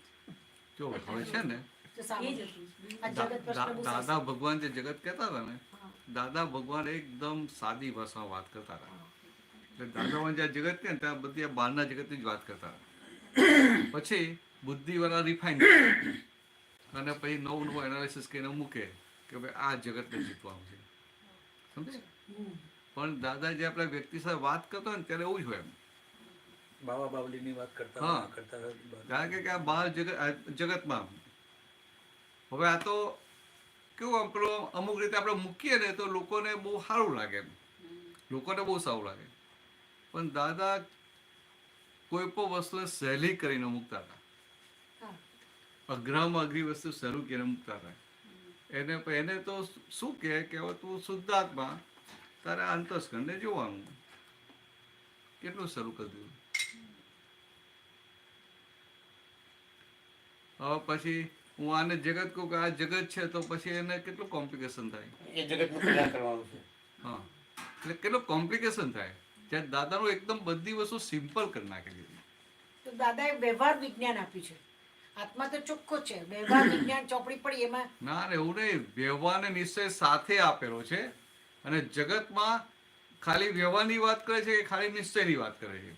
જો હવે છે ને, તો એ સાંભળો, જ હતું. આ જગત પ્રશ્ન બહુ સરસ. દાદા ભગવાન જે જગત કહેતા હતા ને, હા. દાદા ભગવાન એકદમ સાદી ભાષામાં વાત કરતા હતા. એટલે દાદા ભગવાન જ્યાં જગત કહે ને ત્યાં બધી આ બહારના જગતની જ વાત કરતા હતા. પછી બુદ્ધિવાળા રિફાઇન અને પછી નવું એનાલિસિસ કરીને મૂકે કે ભાઈ આ જગતને જીતવાનું છે. સમજે? પણ દાદા જે આપણે વ્યક્તિ સાથે વાત કરતો હોય ને ત્યારે એવું જ હોય એમ. બાવા બાવલીની વાત કરતા હા. કરતા કારણ કે આ બહાર જગતમાં હવે આ તો કેવું આમ પેલો અમુક રીતે આપણે મૂકીએ ને તો લોકોને બહુ સારું લાગે એમ. લોકોને બહુ સારું લાગે. પણ દાદા કોઈ પણ વસ્તુને સહેલી કરીને મૂકતા હતા. હા. અઘરામાં અઘરી વસ્તુ શરૂ કરીને મૂકતા હતા. એને તો શું કહે કે હવે તું શુદ્ધાત્મા, તારે અંતસ્કંદને જોવાનું. કેટલું શરૂ કરી દીધું. હવે પછી હું આને જગત કહું કે આ જગત છે તો પછી એને કેટલું કોમ્પ્લિકેશન થાય. એ જગતનું કલ્યાણ કરવાનું છે. હા, એટલે કેટલું કોમ્પ્લિકેશન થાય. ત્યાં દાદાનું એકદમ બધી વસ્તુ સિમ્પલ કરી નાખેલી. તો દાદાએ વ્યવહાર વિજ્ઞાન આપ્યું છે. આત્મા તો ચોખ્ખો છે, વ્યવહાર વિજ્ઞાન ચોપડી પડી એમાં. ના ને એવું નહીં, વ્યવહારને નિશ્ચય સાથે આપેલો છે. અને જગતમાં ખાલી વ્યવહારની વાત કરે છે કે ખાલી નિશ્ચયની વાત કરે છે.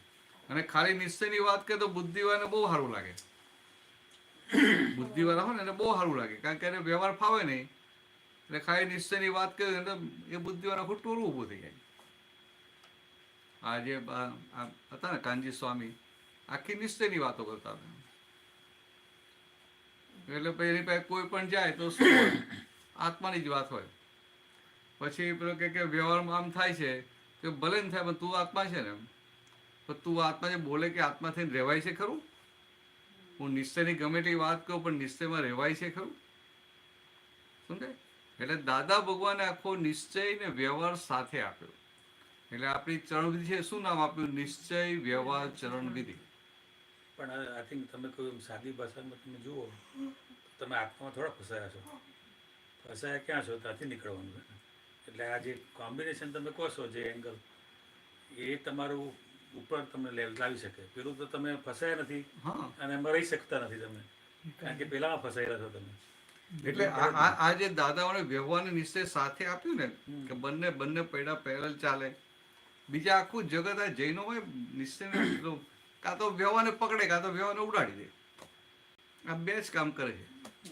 અને ખાલી નિશ્ચયની વાત કરે તો બુદ્ધિવાળાને બહુ સારું લાગે. બુદ્ધિવાળા હોય ને એને બહુ સારું લાગે, કારણ કે એને વ્યવહાર ફાવે નહીં. એટલે ખાલી નિશ્ચયની વાત કરે એટલે એ બુદ્ધિવાળા આખું ટોળું ઊભું થઈ જાય. આ જે હતા ને કાનજી સ્વામી, આખી નિશ્ચયની વાતો કરતા હતા. એટલે પછી એની પાસે કોઈ પણ જાય તો શું હોય? આત્માની જ વાત હોય. પછી પેલો કે વ્યવહારમાં આમ થાય છે કે ભલે ને થાય પણ તું આત્મા છે ને, પણ તું આત્મા જે બોલે કે આત્મા થઈને રહેવાય છે ખરું? હું નિશ્ચયની ગમે તેટલી વાત કરું પણ નિશ્ચયમાં રહેવાય છે ખરું? સમજાય? એટલે દાદા ભગવાને આખો નિશ્ચય ને વ્યવહાર સાથે આપ્યો. એટલે આપણી ચરણવિધિ છે, શું નામ આપ્યું? નિશ્ચય વ્યવહાર ચરણવિધિ. પણ આઈ થિંક તમે કોઈ સાદી ભાષામાં તમે જુઓ, તમે આત્મામાં થોડા ફસાયા છો. ફસાયા ક્યાં છો? ત્યાંથી નીકળવાનું છે. એટલે આ જે કોમ્બિનેશન તમે કહો છો, જે એંગલ, એ તમારું ઉપર તમને લાવી શકે. પેલું તો તમે ફસાયા નથી હા, અને એમાં રહી શકતા નથી તમે, કારણ કે પેલામાં ફસાયેલા છો તમે. એટલે આ જે દાદાઓને વ્યવહારને નિશ્ચય સાથે આપ્યું ને, કે બંને પૈડા પેરેલ ચાલે. બીજા આખું જગત આ જૈનો હોય નિશ્ચય, કાં તો વ્યવહારને પકડે કાં તો વ્યવહારને ઉડાડી દે. આ બે જ કામ કરે છે.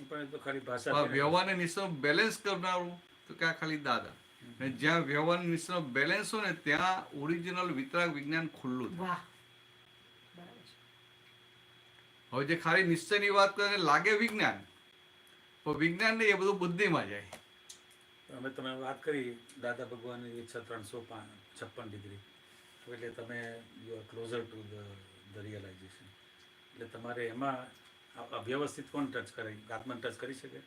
પણ એ તો ખાલી ભાષા વ્યવહારને નિશ્ચયનો બેલેન્સ કરનારું તો કે આ ખાલી દાદા. અને જ્યાં વ્યવહાર નિશ્ચયનો બેલેન્સ હોય ને ત્યાં ઓરિજિનલ વિતરાગ વિજ્ઞાન ખુલ્લું થાય. વાહ, બરાબર છે. હવે જે ખાલી નિશ્ચયની વાત કરે લાગે વિજ્ઞાન, પણ વિજ્ઞાન નહીં, એ બધું બુદ્ધિમાં જાય. અમે તમે વાત કરી દાદા ભગવાનની ઈચ્છા 356 ડિગ્રી, એટલે તમે you are closer to the realisation. એટલે તમારે એમાં અવ્યવસ્થિત કોણ ટચ કરે? આત્માને ટચ કરી શકે?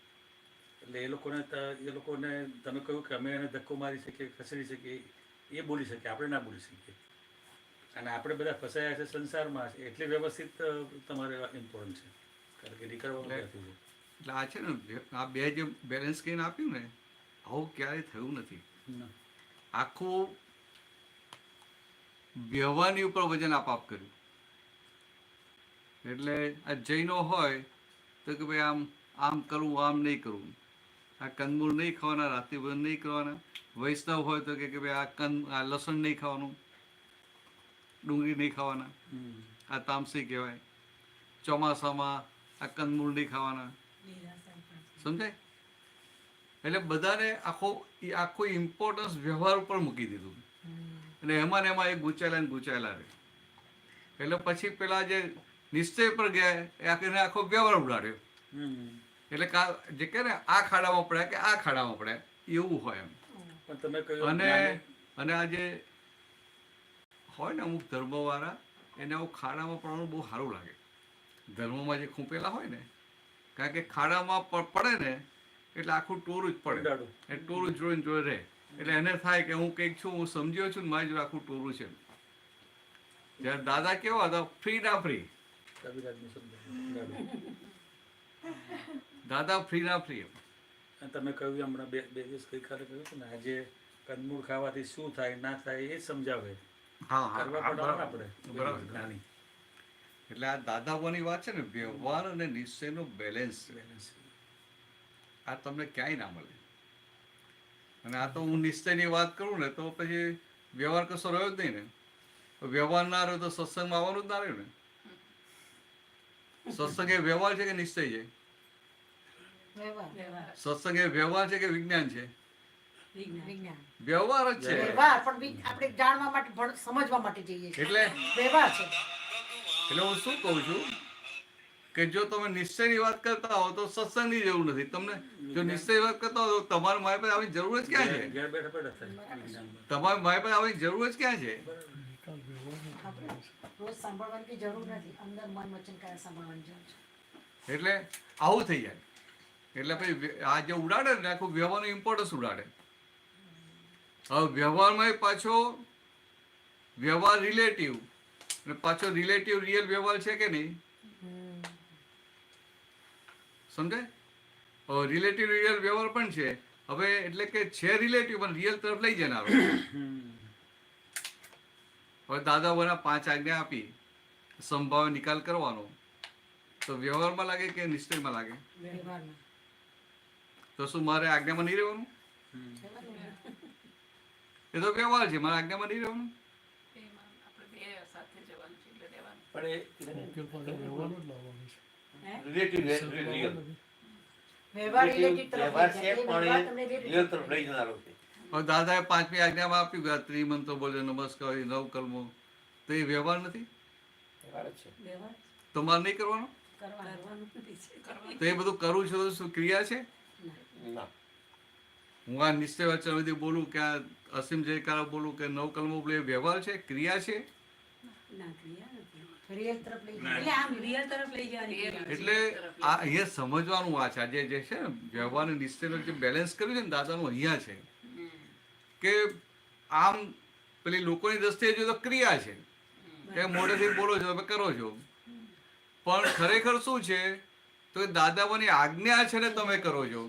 એટલે એ લોકોને તમે કહ્યું કે અમે એને ધક્કો મારી શકીએ, ખસેડી શકીએ, એ બોલી શકે, આપણે ના બોલી શકીએ. અને આપણે બધા ફસાયા છે સંસારમાં, એટલે વ્યવસ્થિત તમારે ઇમ્પોર્ટન્ટ છે, કારણ કે નીકળવાનું નથી. એટલે આ છે ને આ બે જે બેલેન્સ કરીને આપ્યું ને, આવું ક્યારેય થયું નથી. આખું વ્યવહારની ઉપર વજન આપ કર્યું. એટલે આ જૈનો હોય તો કે ભાઈ આમ આમ કરવું, આમ નહીં કરવું, આ કંદમૂળ નહીં ખાવાના, રાત્રિ ભોજન નહીં કરવાના. વૈષ્ણવ હોય તો કે ભાઈ આ લસણ નહીં ખાવાનું, ડુંગળી નહીં ખાવાના, આ તામસી કહેવાય. ચોમાસામાં આ કંદમૂળ નહીં ખાવાના, સમજાય? એટલે બધાને આખું ઇમ્પોર્ટન્સ વ્યવહાર ઉપર મૂકી દીધું, અને એમાં ને એમાં એ ગુંચાયેલા રહે. એટલે પછી પેલા જે નિશ્ચય પર ગયા એને આખો વ્યવહાર ઉડાડ્યો. એટલે જે કે ને આ ખાડામાં પડ્યા કે આ ખાડામાં પડ્યા એવું હોય એમ. તમે કહ્યું અને આ જે હોય ને અમુક ધર્મવાળા એને આવું ખાડામાં પડવાનું બહુ સારું લાગે. ધર્મમાં જે ખૂંપેલા હોય ને, કારણ કે ખાડામાં પડે ને એટલે આખું ટોરું જ પડે, એ ટોરું જોઈને જોઈ રહે. એટલે એને થાય કે હું કંઈક છું, હું સમજ્યો છું ને મારી જોડે આખું ટોરું છે. જ્યારે દાદા કેવા હતા, ફ્રી ના ફ્રી. દાદા ફ્રી ના ફ્રી. તમે કહ્યું હમણાં બે દિવસ ગઈકાલે કહ્યું હતું ને, આજે કંદમૂળ ખાવાથી શું થાય ના થાય એ સમજાવે. કરવા પડે આપણે જ્ઞાની. એટલે આ દાદાઓની વાત છે ને, વ્યવહાર અને નિશ્ચયનો બેલેન્સ. આ તમને ક્યાંય ના મળે. અને આ તો હું નિશ્ચયની વાત કરું ને તો પછી વ્યવહાર કશો રહ્યો જ નહીં ને. વ્યવહાર ના રહ્યો તો સત્સંગમાં આવવાનું જ ના રહ્યું ને. સત્સંગ એ વ્યવહાર છે કે નિશ્ચય છે? સત્સંગ એ વ્યવહાર છે કે વિજ્ઞાન છે? વ્યવહાર જ છે. આપણે જાણવા માટે, સમજવા માટે જઈએ છીએ. એટલે વ્યવહાર છે. એટલે હું શું કહું છું કે જો તમે નિશ્ચયની વાત કરતા હો તો સત્સંગની જરૂર નથી. તમને જો નિશ્ચયની વાત કરતા હો તો તમારી મારી પાસે આવવાની જરૂર જ ક્યાં છે? તમારી મારી પાસે આવવાની જરૂર જ ક્યાં છે? રોજ સાંભળવાની જરૂર નથી, અંદર મન વચન કાયા સાંભળવાની જરૂર છે. એટલે આવું થઈ જાય. એટલે પછી આ જે ઉડાડે ને આખું વ્યવહારનો ઇમ્પોર્ટન્સ ઉડાડે. હવે વ્યવહારમાં પાછો વ્યવહાર રિલેટિવ, અને પાછો રિલેટિવ રિયલ વ્યવહાર છે કે નહીં, સમજાય? રિલેટિવ રિયલ વ્યવહાર પણ છે. હવે એટલે કે છે રિલેટિવ પણ રિયલ તરફ લઈ જનાર. હવે દાદાઓના 5 આજ્ઞા આપી, સંભાવ નિકાલ કરવાનો, તો વ્યવહારમાં લાગે કે નિશ્ચયમાં લાગે? તો શું મારે આજ્ઞામાં નહીં રહેવાનું? એ તો વ્યવહાર છે, મારે આજ્ઞામાં નહીં રહેવાનું. દાદાએ 5મી આજ્ઞામાં આપ્યું કે ત્રિમંત્રો બોલે, નમસ્કાર, 9 કલમો, તો એ વ્યવહાર નથી? તો મારે નહીં કરવાનો? તો એ બધું કરું છું તો શું ક્રિયા છે? હું આ નિશ્ચય વચન બોલું કે આ અસીમ જયકારો બોલું કે 9 કલમો બોલું, એ વ્યવહાર છે, ક્રિયા છે? એટલે આ અહીંયા સમજવાનું આ છે, જે છે ને વ્યવહાર અને નિશ્ચયનો જે બેલેન્સ કર્યું છે ને દાદાનું અહીંયા છે કે આમ પેલી લોકોની દ્રષ્ટિએ જો તો ક્રિયા છે કે મોઢેથી બોલો છો, તમે કરો છો, પણ ખરેખર શું છે તો દાદાઓની આજ્ઞા છે ને તમે કરો છો.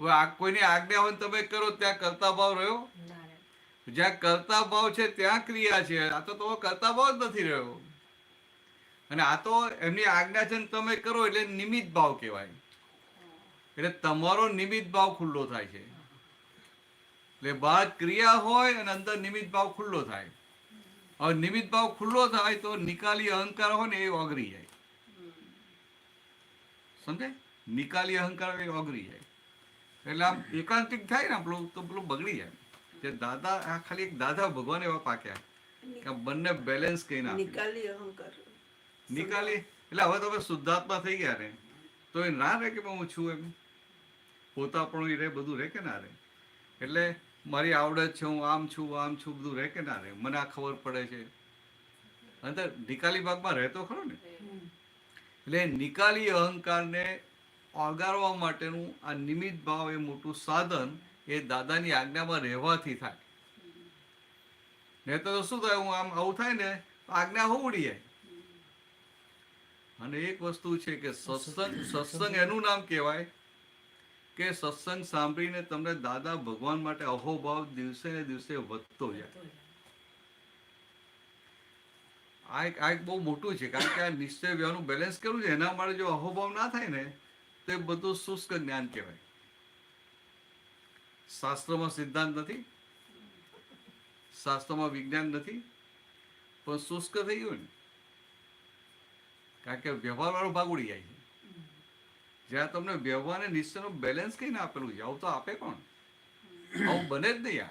હવે કોઈની આજ્ઞા હોય તમે કરો, ત્યાં કરતા ભાવ રહ્યો? જ્યાં કરતા ભાવ છે ત્યાં ક્રિયા છે. આ તો કરતા ભાવ જ નથી રહ્યો. અને આ તો એમની આજ્ઞા છે ને તમે કરો એટલે નિમિત્ત ભાવ કહેવાય. એટલે તમારો નિમિત્ત ભાવ ખુલ્લો થાય છે. એટલે બહાર ક્રિયા હોય અને અંદર નિમિત્ત ભાવ ખુલ્લો થાય. હવે નિમિત્ત ભાવ ખુલ્લો થાય તો નિકાલી અહંકાર હોય ને એ ઓગળી જાય. સમજાય? નિકાલી અહંકાર એ ઓગળી જાય. એટલે આમ એકાંતિક થાય ને આપણું તો પેલું બગડી જાય. જે દાદા આ ખાલી એક દાદા ભગવાન એવા પાક્યા કે બંને બેલેન્સ કઈ ના નિકાલી અહંકાર નિકાલી. એટલે હવે તમે શુદ્ધાત્મા થઈ ગયા ને તો એ ના રહે કે હું છું એમ પોતા પણ રહે, બધું રહે કે ના રહે. એટલે મારી આવડત છે, હું આમ છું બધું રહે કે ના રહે, મને આ ખબર પડે છે, અંદર નિકાલી ભાગમાં રહેતો ખરો ને. એટલે નિકાલી અહંકારને ઓગાળવા માટેનું આ નિમિત્ત ભાવ એ મોટું સાધન એ દાદાની આજ્ઞામાં રહેવાથી થાય. નહીં તો શું થાય, હું આમ આવું થાય ને આજ્ઞા હોવડી જાય. અને એક વસ્તુ છે કે સત્સંગ એનું નામ કહેવાય કે સત્સંગ સાંભળીને તમને દાદા ભગવાન માટે અહોભાવ દિવસે ને દિવસે વધતો જાય. આ એક બહુ મોટું છે, કારણ કે આ નિશ્ચય વ્યવહારનું બેલેન્સ કરવું છે. એના માટે જો અહોભાવ ના થાય ને તો એ બધું શુષ્ક જ્ઞાન કહેવાય. શાસ્ત્રમાં સિદ્ધાંત નથી, શાસ્ત્રમાં વિજ્ઞાન નથી, પણ શુષ્ક થઈ ગયું ને, કારણ કે વ્યવહાર વાળો ભાગ ઉડી જાય છે. જ્યાં તમને વ્યવહાર અને નિશ્ચયનું બેલેન્સ કઈને આપેલું છે, આવું તો આપે કોણ? આવું બને જ નહીં.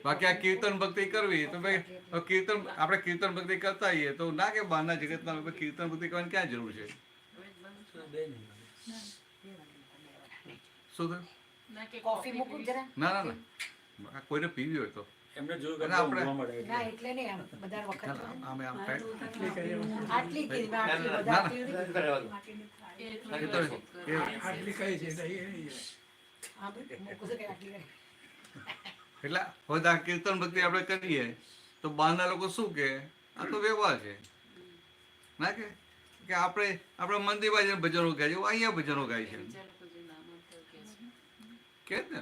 બાકી આ કીર્તન ભક્તિ કરવી તો ભાઈ કીર્તન, આપણે કીર્તન ભક્તિ કરતા હોઈએ તો ના કે બહારના જગતના લોકો કીર્તન ભક્તિ કરવાની ક્યાં જરૂર છે? શું થયું? કોફી મૂકું જરા. ના ના ના, કોઈને પીવી હોય તો એમને જોયું અને કે આપણે ઊંઘવા મળે ના એટલે. એટલે નહીં, આમ બધા વખત આમે આમ આટલી કીધી મેં, આટલી ના, બધા ના. આટલી હા ભાઈ, મૂકું છું કે આટલી રહી. એટલે હવે આ કીર્તન ભક્તિ આપણે કરીએ તો બહારના લોકો શું કે આ તો વ્યવહાર છે, ના કે આપણે મંદિરમાં જઈને ભજનો ગાય છે, અહીંયા ભજનો ગાય છે કે જ ને.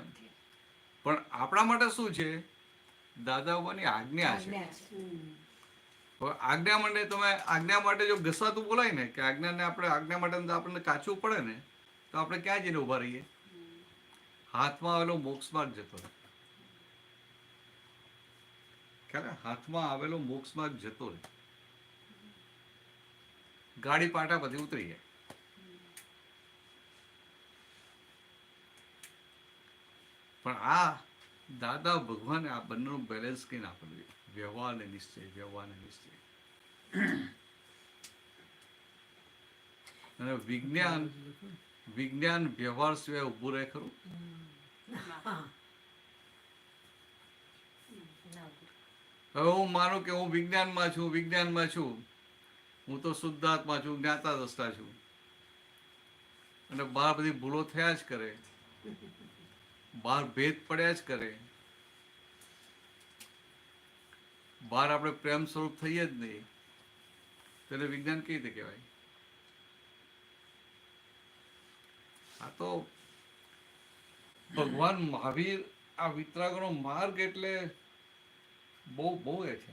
પણ આપણા માટે શું છે? દાદા બાબાની આજ્ઞા છે. હવે આજ્ઞા માટે તમે આજ્ઞા માટે જો ઘસાતું બોલાય ને કે આજ્ઞાને આપણે આજ્ઞા માટે આપણને કાચવું પડે ને તો આપણે ક્યાં જઈને ઉભા રહીએ? હાથમાં આવેલો મોક્ષ માર્ગ જતો રહે. ખ્યાલ? હાથમાં આવેલો મોક્ષ માર્ગ જતો રહે, ગાડી પાટા પછી ઉતરી જાય. પણ આ દાદા ભગવાને આ બંનેનું બેલેન્સ કઈ આપેલું છે, વ્યવહાર ને નિશ્ચય, વ્યવહાર ને નિશ્ચય. અને વિજ્ઞાન વ્યવહાર સિવાય ઉભું રહે ખરું? હવે હું માનું કે હું વિજ્ઞાનમાં છું, હું તો શુદ્ધાત્મા છું, જ્ઞાતા દ્રષ્ટા છું, અને બહાર બધી ભૂલો થયા જ કરે, બહાર ભેદ પડ્યા જ કરે, બહાર આપણે પ્રેમ સ્વરૂપ થઈએ જ નહીં, તેને વિજ્ઞાન કઈ રીતે કહેવાય? આ તો ભગવાન મહાવીર આ વિતરાગનો માર્ગ એટલે બહુ એ છે.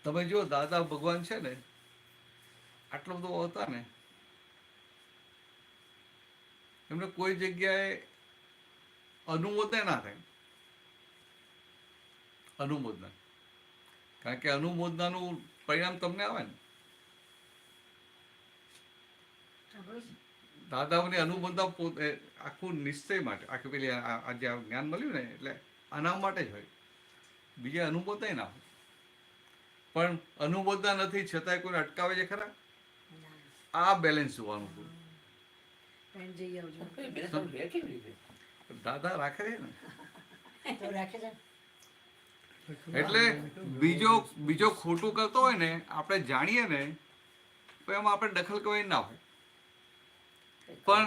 તમે જો દાદા ભગવાન છે ને આટલો બધો હતા ને, એમને કોઈ જગ્યાએ અનુમોદન ના થાય. અનુમોદના, કારણ કે અનુમોદનાનું પરિણામ તમને આવે ને. દાદાઓની અનુમોદના પોતે આખું નિશ્ચય માટે, આખી પેલી આજે જ્ઞાન મળ્યું ને એટલે આના માટે જ હોય, બીજા અનુમોદના ના હોય. પણ અનુમોદના નથી છતાંય કોઈને અટકાવે છે ખરા? આ બેલેન્સ જોવાનું હતું. દાદા રાખે છે ને, તો રાખે છે. એટલે બીજો ખોટું કરતો હોય ને આપણે જાણીએ ને તો એમાં આપણે દખલ કરવાની ના હોય. પણ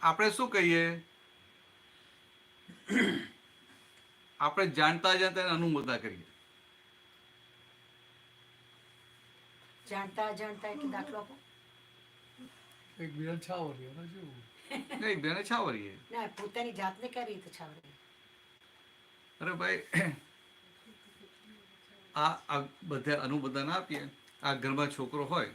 આપણે શું કહીએ, આપણે જાણતા એને અનુમોદના કરીએ. જાણતા એટલે દાખલો આપો. એક બેન છાવરી અને જેવું. નહીં બેને છાવરીએ. ના, પોતાની જાતને કઈ રીતે છાવરી? અરે ભાઈ, આ બધે અનુમોદન આપીએ. આ ઘરમાં છોકરો હોય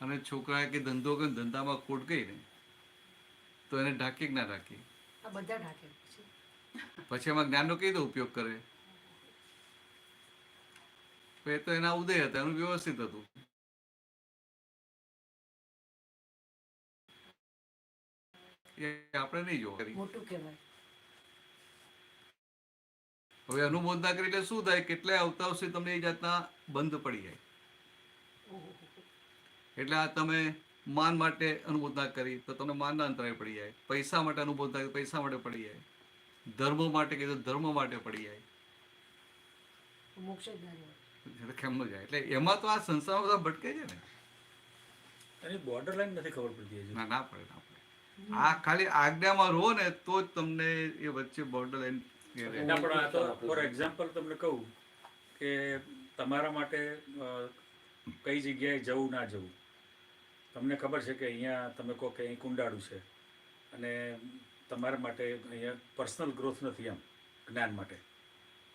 અને છોકરાએ કે ધંધો કર્યો, ધંધામાં ખોટ ગઈ ને તો એને ઢાંકી કે ના ઢાંકી? આ બધા ઢાંકે. પછી એમાં જ્ઞાનનો કઈ રીતે ઉપયોગ કરે? એ તો એના ઉદય હતા, એનું વ્યવસ્થિત હતું. એ આપણે નહીં જોવા કરી. મોટું કહેવાય. હવે અનુમોદના કરી એટલે શું થાય? કેટલાય અવતાર સુધી તમને એ જાતના બંધ પડી જાય. એટલે આ તમે માન માટે અનુમોદના કરી તો તમને માનના અંતરાય પડી જાય, પૈસા માટે અનુમોદના કરી પૈસા માટે પડી જાય, ધર્મ માટે કીધું ધર્મ માટે પડી જાય, મોક્ષ જ ના રહેવાય. એટલે કેમ ન જાય? એટલે એમાં તો આ સંસારમાં બધા ભટકે છે ને. એની બોર્ડર લાઈન નથી ખબર પડતી હજુ. ના પડે, ના પડે. આ ખાલી આજ્ઞામાં રહો ને તો જ તમને એ વચ્ચે બોર્ડર લાઈન ના પણ આ તો ફોર એક્ઝામ્પલ તમને કહું કે તમારા માટે કઈ જગ્યાએ જવું ના જવું, તમને ખબર છે કે અહીંયા તમે કહો કે અહીં કુંડાળું છે અને તમારા માટે અહીંયા પર્સનલ ગ્રોથ નથી એમ જ્ઞાન માટે,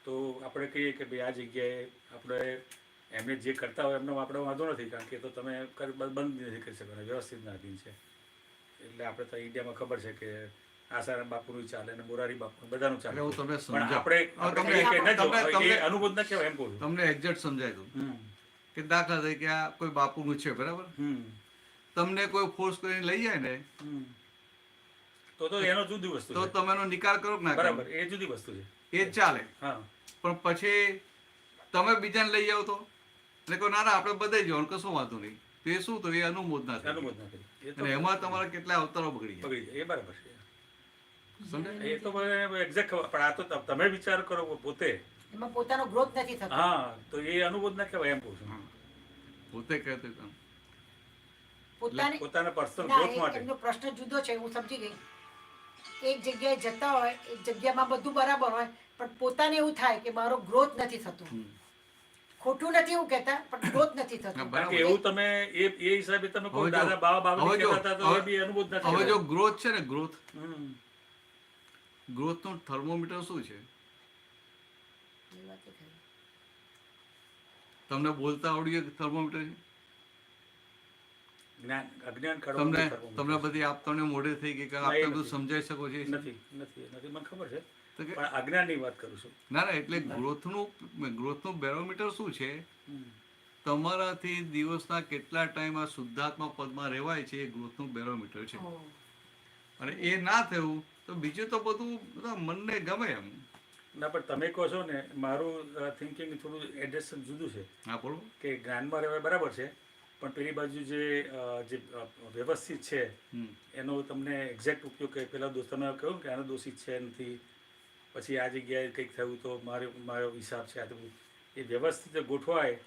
તો આપણે કહીએ કે ભાઈ આ જગ્યાએ આપણે એમને જે કરતા હોય એમનો આપણે વાંધો નથી, કારણ કે તો તમે બંધ નથી કરી શકવાના, વ્યવસ્થિત અધીન છે. એટલે આપણે તો ઇન્ડિયામાં ખબર છે કે આસારામ બાપુનું ચાલે અને મોરારી બાપુનું બધાનું ચાલે, હું તમને પણ સમજાવું. અનુભવ ના કહેવાય એમ કહું છું. તમને એક્ઝેક્ટ સમજાય દઉં કે દાખલા તરીકે આ કોઈ બાપુનું છે બરાબર, તમને કોઈ ફોર્સ કરીને લઈ જાય ને તો એનો જુદી વસ્તુ તો છે. તમે એનો નિકાલ કરો કે ના કરો, બરાબર, એ જુદી વસ્તુ છે. એ ચાલે. હા, પણ પછી તમે બીજાને લઈ જાઓ તો એટલે કહો ના ના આપણે બધે જવાનું કશું વાંધો નહીં, તો એ શું તો એ અનુમોદના થઈ. અનુભવ ના કરી એ તો અને એમાં તમારા કેટલા અવતારો બગડી જાય, પકડી જાય, એ બરાબર છે. સમજાય? એ તો એક્ઝેક્ટ ખબર, પણ આ તો તમે વિચાર કરો પોતે. એમાં પોતાનો ગ્રોથ નથી થતો. હા, તો એ અનુભવ ના કહેવાય એમ કહું છું. પોતે કહેતો તમે પોતાની પોતાના પર્સનલ ના, ગ્રોથ માટે. એમનો પ્રશ્ન જુદો છે, હું સમજી ગઈ. એક જગ્યાએ જતા હોય, એક જગ્યામાં બધું બરાબર હોય, પણ પોતાને એવું થાય કે મારો ગ્રોથ નથી થતો. ખોટું નથી એવું કહેતા, પણ ગ્રોથ નથી થતો. કારણ કે એવું તમે એ હિસાબે તમે કહો હવે જો- દાદા બાબા હવે બાબા જો- કહેતા હતા તો એ બી અનુભવ ના હવે જો કહેવાય. ગ્રોથ છે ને ગ્રોથ, હમ. ગ્રોથનું થર્મોમીટર શું છે? એ વાત તો ખરી. તમને બોલતા આવડ્યું થર્મોમીટર છે? અજ્ઞાન તમને કાઢવાનું તમને બધી આપ તમને મોઢે થઈ ગઈ કે ના, એ આપણે બધું નથી. સમજાઈ શકો છો? નથી નથી નથી મને ખબર છે, તો કે પણ અજ્ઞાનની વાત કરું છું. ના ના એટલે ગ્રોથનું બેરોમીટર શું છે? હમ. તમારાથી દિવસના કેટલા ટાઈમ આ શુદ્ધાત્મા પદમાં રહેવાય છે એ ગ્રોથનું બેરોમીટર છે. ઓહ. અને એ ના થયું તો બીજું તો બધું બધા મનને ગમે એમ. ના પણ તમે કહો છો ને, મારું થિંકિંગ થોડું એડજસ્ટ જુદું છે હા બોલો. કે જ્ઞાનમાં રહેવાય બરાબર છે, પણ પેલી બાજુ જે વ્યવસ્થિત છે હમ. એનો તમને એક્ઝેક્ટ ઉપયોગ કે પેલા દોસ્ત તમે કહ્યું કે આનો દોષિત છે નથી, પછી આ જગ્યાએ કંઈક થયું તો મારો હિસાબ છે, આ તો એ વ્યવસ્થિત ગોઠવાય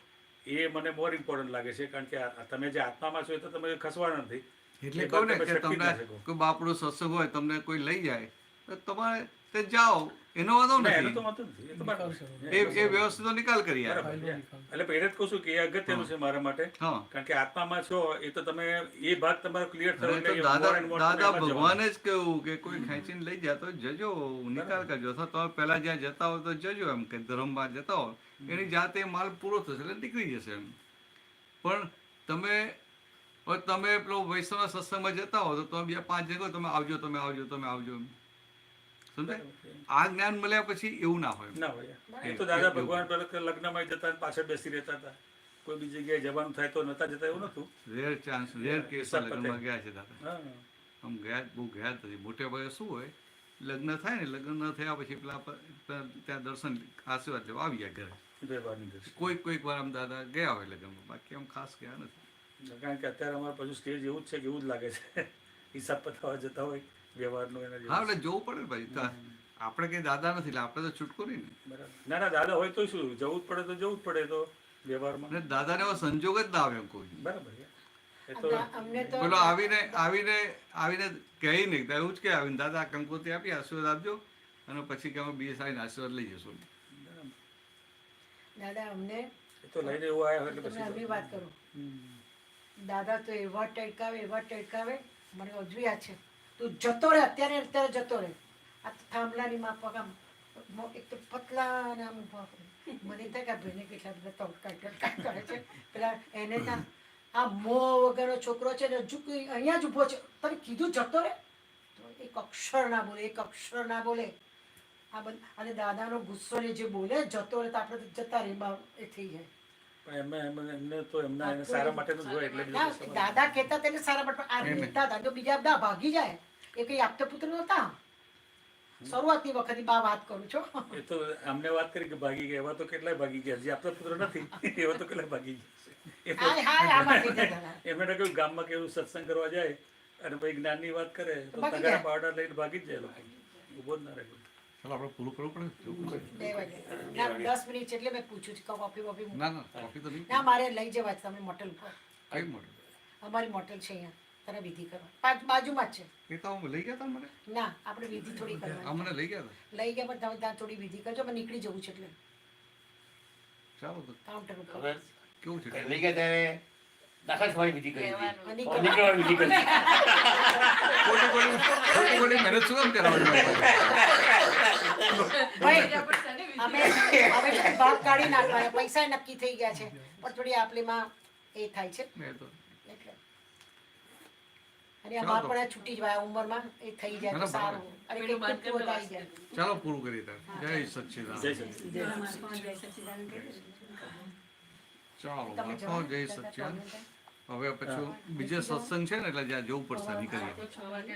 એ મને મોર ઇમ્પોર્ટન્ટ લાગે છે, કારણ કે તમે જે આત્મામાં છો એ તો તમે ખસવાના નથી. એટલે એ કહું ને તમે કે શક્તિ જ તમને ના શકો. કોઈ બાપડો સત્સંગ હોય તમને કોઈ લઈ જાય તો તમારે તે જાઓ, એનો વાંધો ના, એનો તો નથી. વાંધો નથી, એ તો બરાબર છે. એ વ્યવસ્થિતનો નિકાલ કરી યાર. બરાબર. ફાયદો નિકાલ. એટલે પહેલે જ કહું છું કે એ અગત્યનું છે મારા માટે, હા. કારણ કે આત્મામાં છો એ તો તમે એ ભાગ તમારો ક્લિયર થયો હવે તો એટલે દાદા more and more દાદા તમે એમાં જ ભગવાને જ કહ્યું કે કોઈ ખેંચીને લઈ જાય તો જજો, નિકાલ કરજો. અથવા તમે પહેલા જ્યાં જતા હો તો જજો, એમ કે ધર્મમાં જતા હો એની જાતે માલ પૂરો થશે એટલે નીકળી જશે એમ. પણ તમે હવે તમે પેલો વૈષ્ણવ સત્સંગમાં જતા હો તો તમે 2-5 જગ્યાએ તમે આવજો તમે આવજો તમે આવજો એમ. સમજાય? આ જ્ઞાન મળ્યા પછી એવું ના હોય. ના હોય. એ તો દાદા ભગવાન પેલા તો લગ્નમાં જતા ને પાછળ બેસી રહેતા હતા, કોઈ બીજી જગ્યાએ જવાનું થાય તો નતા જતા એવું નતું. રેર ચાન્સ રેર કેસ લગ્નમાં ગયા છે દાદા. હા, આમ ગયા બહુ ગયા જ નથી. મોટે ભાગે શું હોય લગ્ન થાય ને, લગ્ન ન થયા પછી પેલા ત્યાં દર્શન આશીર્વાદ લેવા આવી ગયા ઘરે. વ્યવહારની દ્રષ્ટિએ. કોઈક વાર આમ દાદા ગયા હોય લગ્નમાં, બાકી આમ ખાસ ગયા નથી. કારણ કે અત્યારે અમારે પાછું સ્ટેજ એવું જ છે કે એવું જ લાગે છે હિસાબ પતાવવા જતા હોય વ્યવહારનું એના જેવું. હા એટલે જોવું પડે ને ભાઈ. આપણે કઈ દાદા નથી એટલે આપણે તો છૂટકો નહીં ને. બરાબર. ના ના દાદા હોય તો શું, જવું જ પડે તો જવું જ પડે તો વ્યવહારમાં. અને દાદાને એવો સંજોગ જ ના આવે એમ કોઈ. બરાબર છે. એ તો અમને તો પેલો આવીને કહી નહીં તો એવું જ કે આવીને દાદા કંકોત્રી આપી આશીર્વાદ આપજો અને પછી કે અમે બીજે આવીને આશીર્વાદ લઈ જશું. દાદા અમને એ તો લઈને એવું આવ્યા એટલે તમને પછી આવી વાત કરું, હમ. દાદા તો એવા ટટકાવે મને હજુ યાદ છે. તું જતો રહે, અત્યારે જતો રહે. આ તો થાંભલાની માફક આમ એક તો પતલા અને આમ ઊભા કરે. મને થાય કે આ ભાઈને કેટલા બધા ટટકા કરે છે. પેલા એને ત્યાં આ મોં વગરનો છોકરો છે ને હજુ અહીંયા જ ઊભો છે, તમે કીધું જતો રહે તો એક અક્ષર ના બોલે. આ બધું અને દાદાનો ગુસ્સો ને જે બોલે જતો રહે તો આપણે તો જતા રહે એ થઈ જાય. પણ એમને તો એમના એને સારા માટેનું જ હોય એટલે બીજું ના, કશું હોય. દાદા કહેતા તેને સારા માટે આ રહેતા હતા તો બીજા બધા ભાગી જાય. એ કઈ આપતા પુત્ર નહોતા. શરૂઆતની વખતની વાત કરું છું. એ તો અમને વાત કરી કે ભાગી ગયા, એવા તો કેટલાય ભાગી ગયા. હજી આપણા પુત્ર નથી એવા તો કેટલાય ભાગી ગયા છે. હાય હાય આમાં થઈ જતા એમણે તો કેવું ગામમાં કેવું સત્સંગ કરવા જાય અને પછી જ્ઞાનની વાત કરે તો ભાગી તગારા જાય. પાવડા લઈને ભાગી જ જાય લોકો ઊભો જ ના રહે કોઈ. ચાલો આપણે પૂરું કરવું પડે જોવું પડે. 2 વાગે ના 10 મિનિટ છે એટલે મેં પૂછ્યું છે કે કોફી વોફી મૂકો. ના ના કોફી તો નહીં ના મારે લઈ જવા છે તમે મોટેલ ઉપર કઈ મળે અમારી મોટેલ છે અહીંયા તારા વિધિ કરવા બાજુમાં જ છે એ તો હું લઈ ગયા હતા મને ના આપણે વિધિ થોડી આ કરવાની મને લઈ ગયા હતા લઈ ગયા પણ તમે ત્યાં થોડી વિધિ કરજો મને નીકળી જવું છે એટલે ચાલો તો કાઉન્ટર ઉપર હવે કેવું છે લઈ ગયા ત્યારે દાખલ થવાની વિધિ કરી હતી. કહેવાનું. અને હવે નીકળવાની વિધિ કરી ખોટી મહેનત શું કામ કરાવવાની ભાઈ અમે હવે છે ને ભાગ કાઢી નાખવાના પૈસા નક્કી થઈ ગયા છે પણ થોડી આપલીમાં એ થાય છે મેં તો એટલે અને અમાર પણ આ છૂટી જ વાય ઉંમરમાં એ થઈ જાય તો સારું અને કંઈક ખૂટતું હોય તો આવી જાય ચાલો પૂરું કરી તાર જય સચ્ચિદાનંદ જય સચિદાનંદ. ચાલો તમે વાંચો જય સચ્ચિદાનંદ હવે પછી બીજે સત્સંગ છે ને એટલે જ્યાં જવું પડશે નીકળીએ 6 વાગે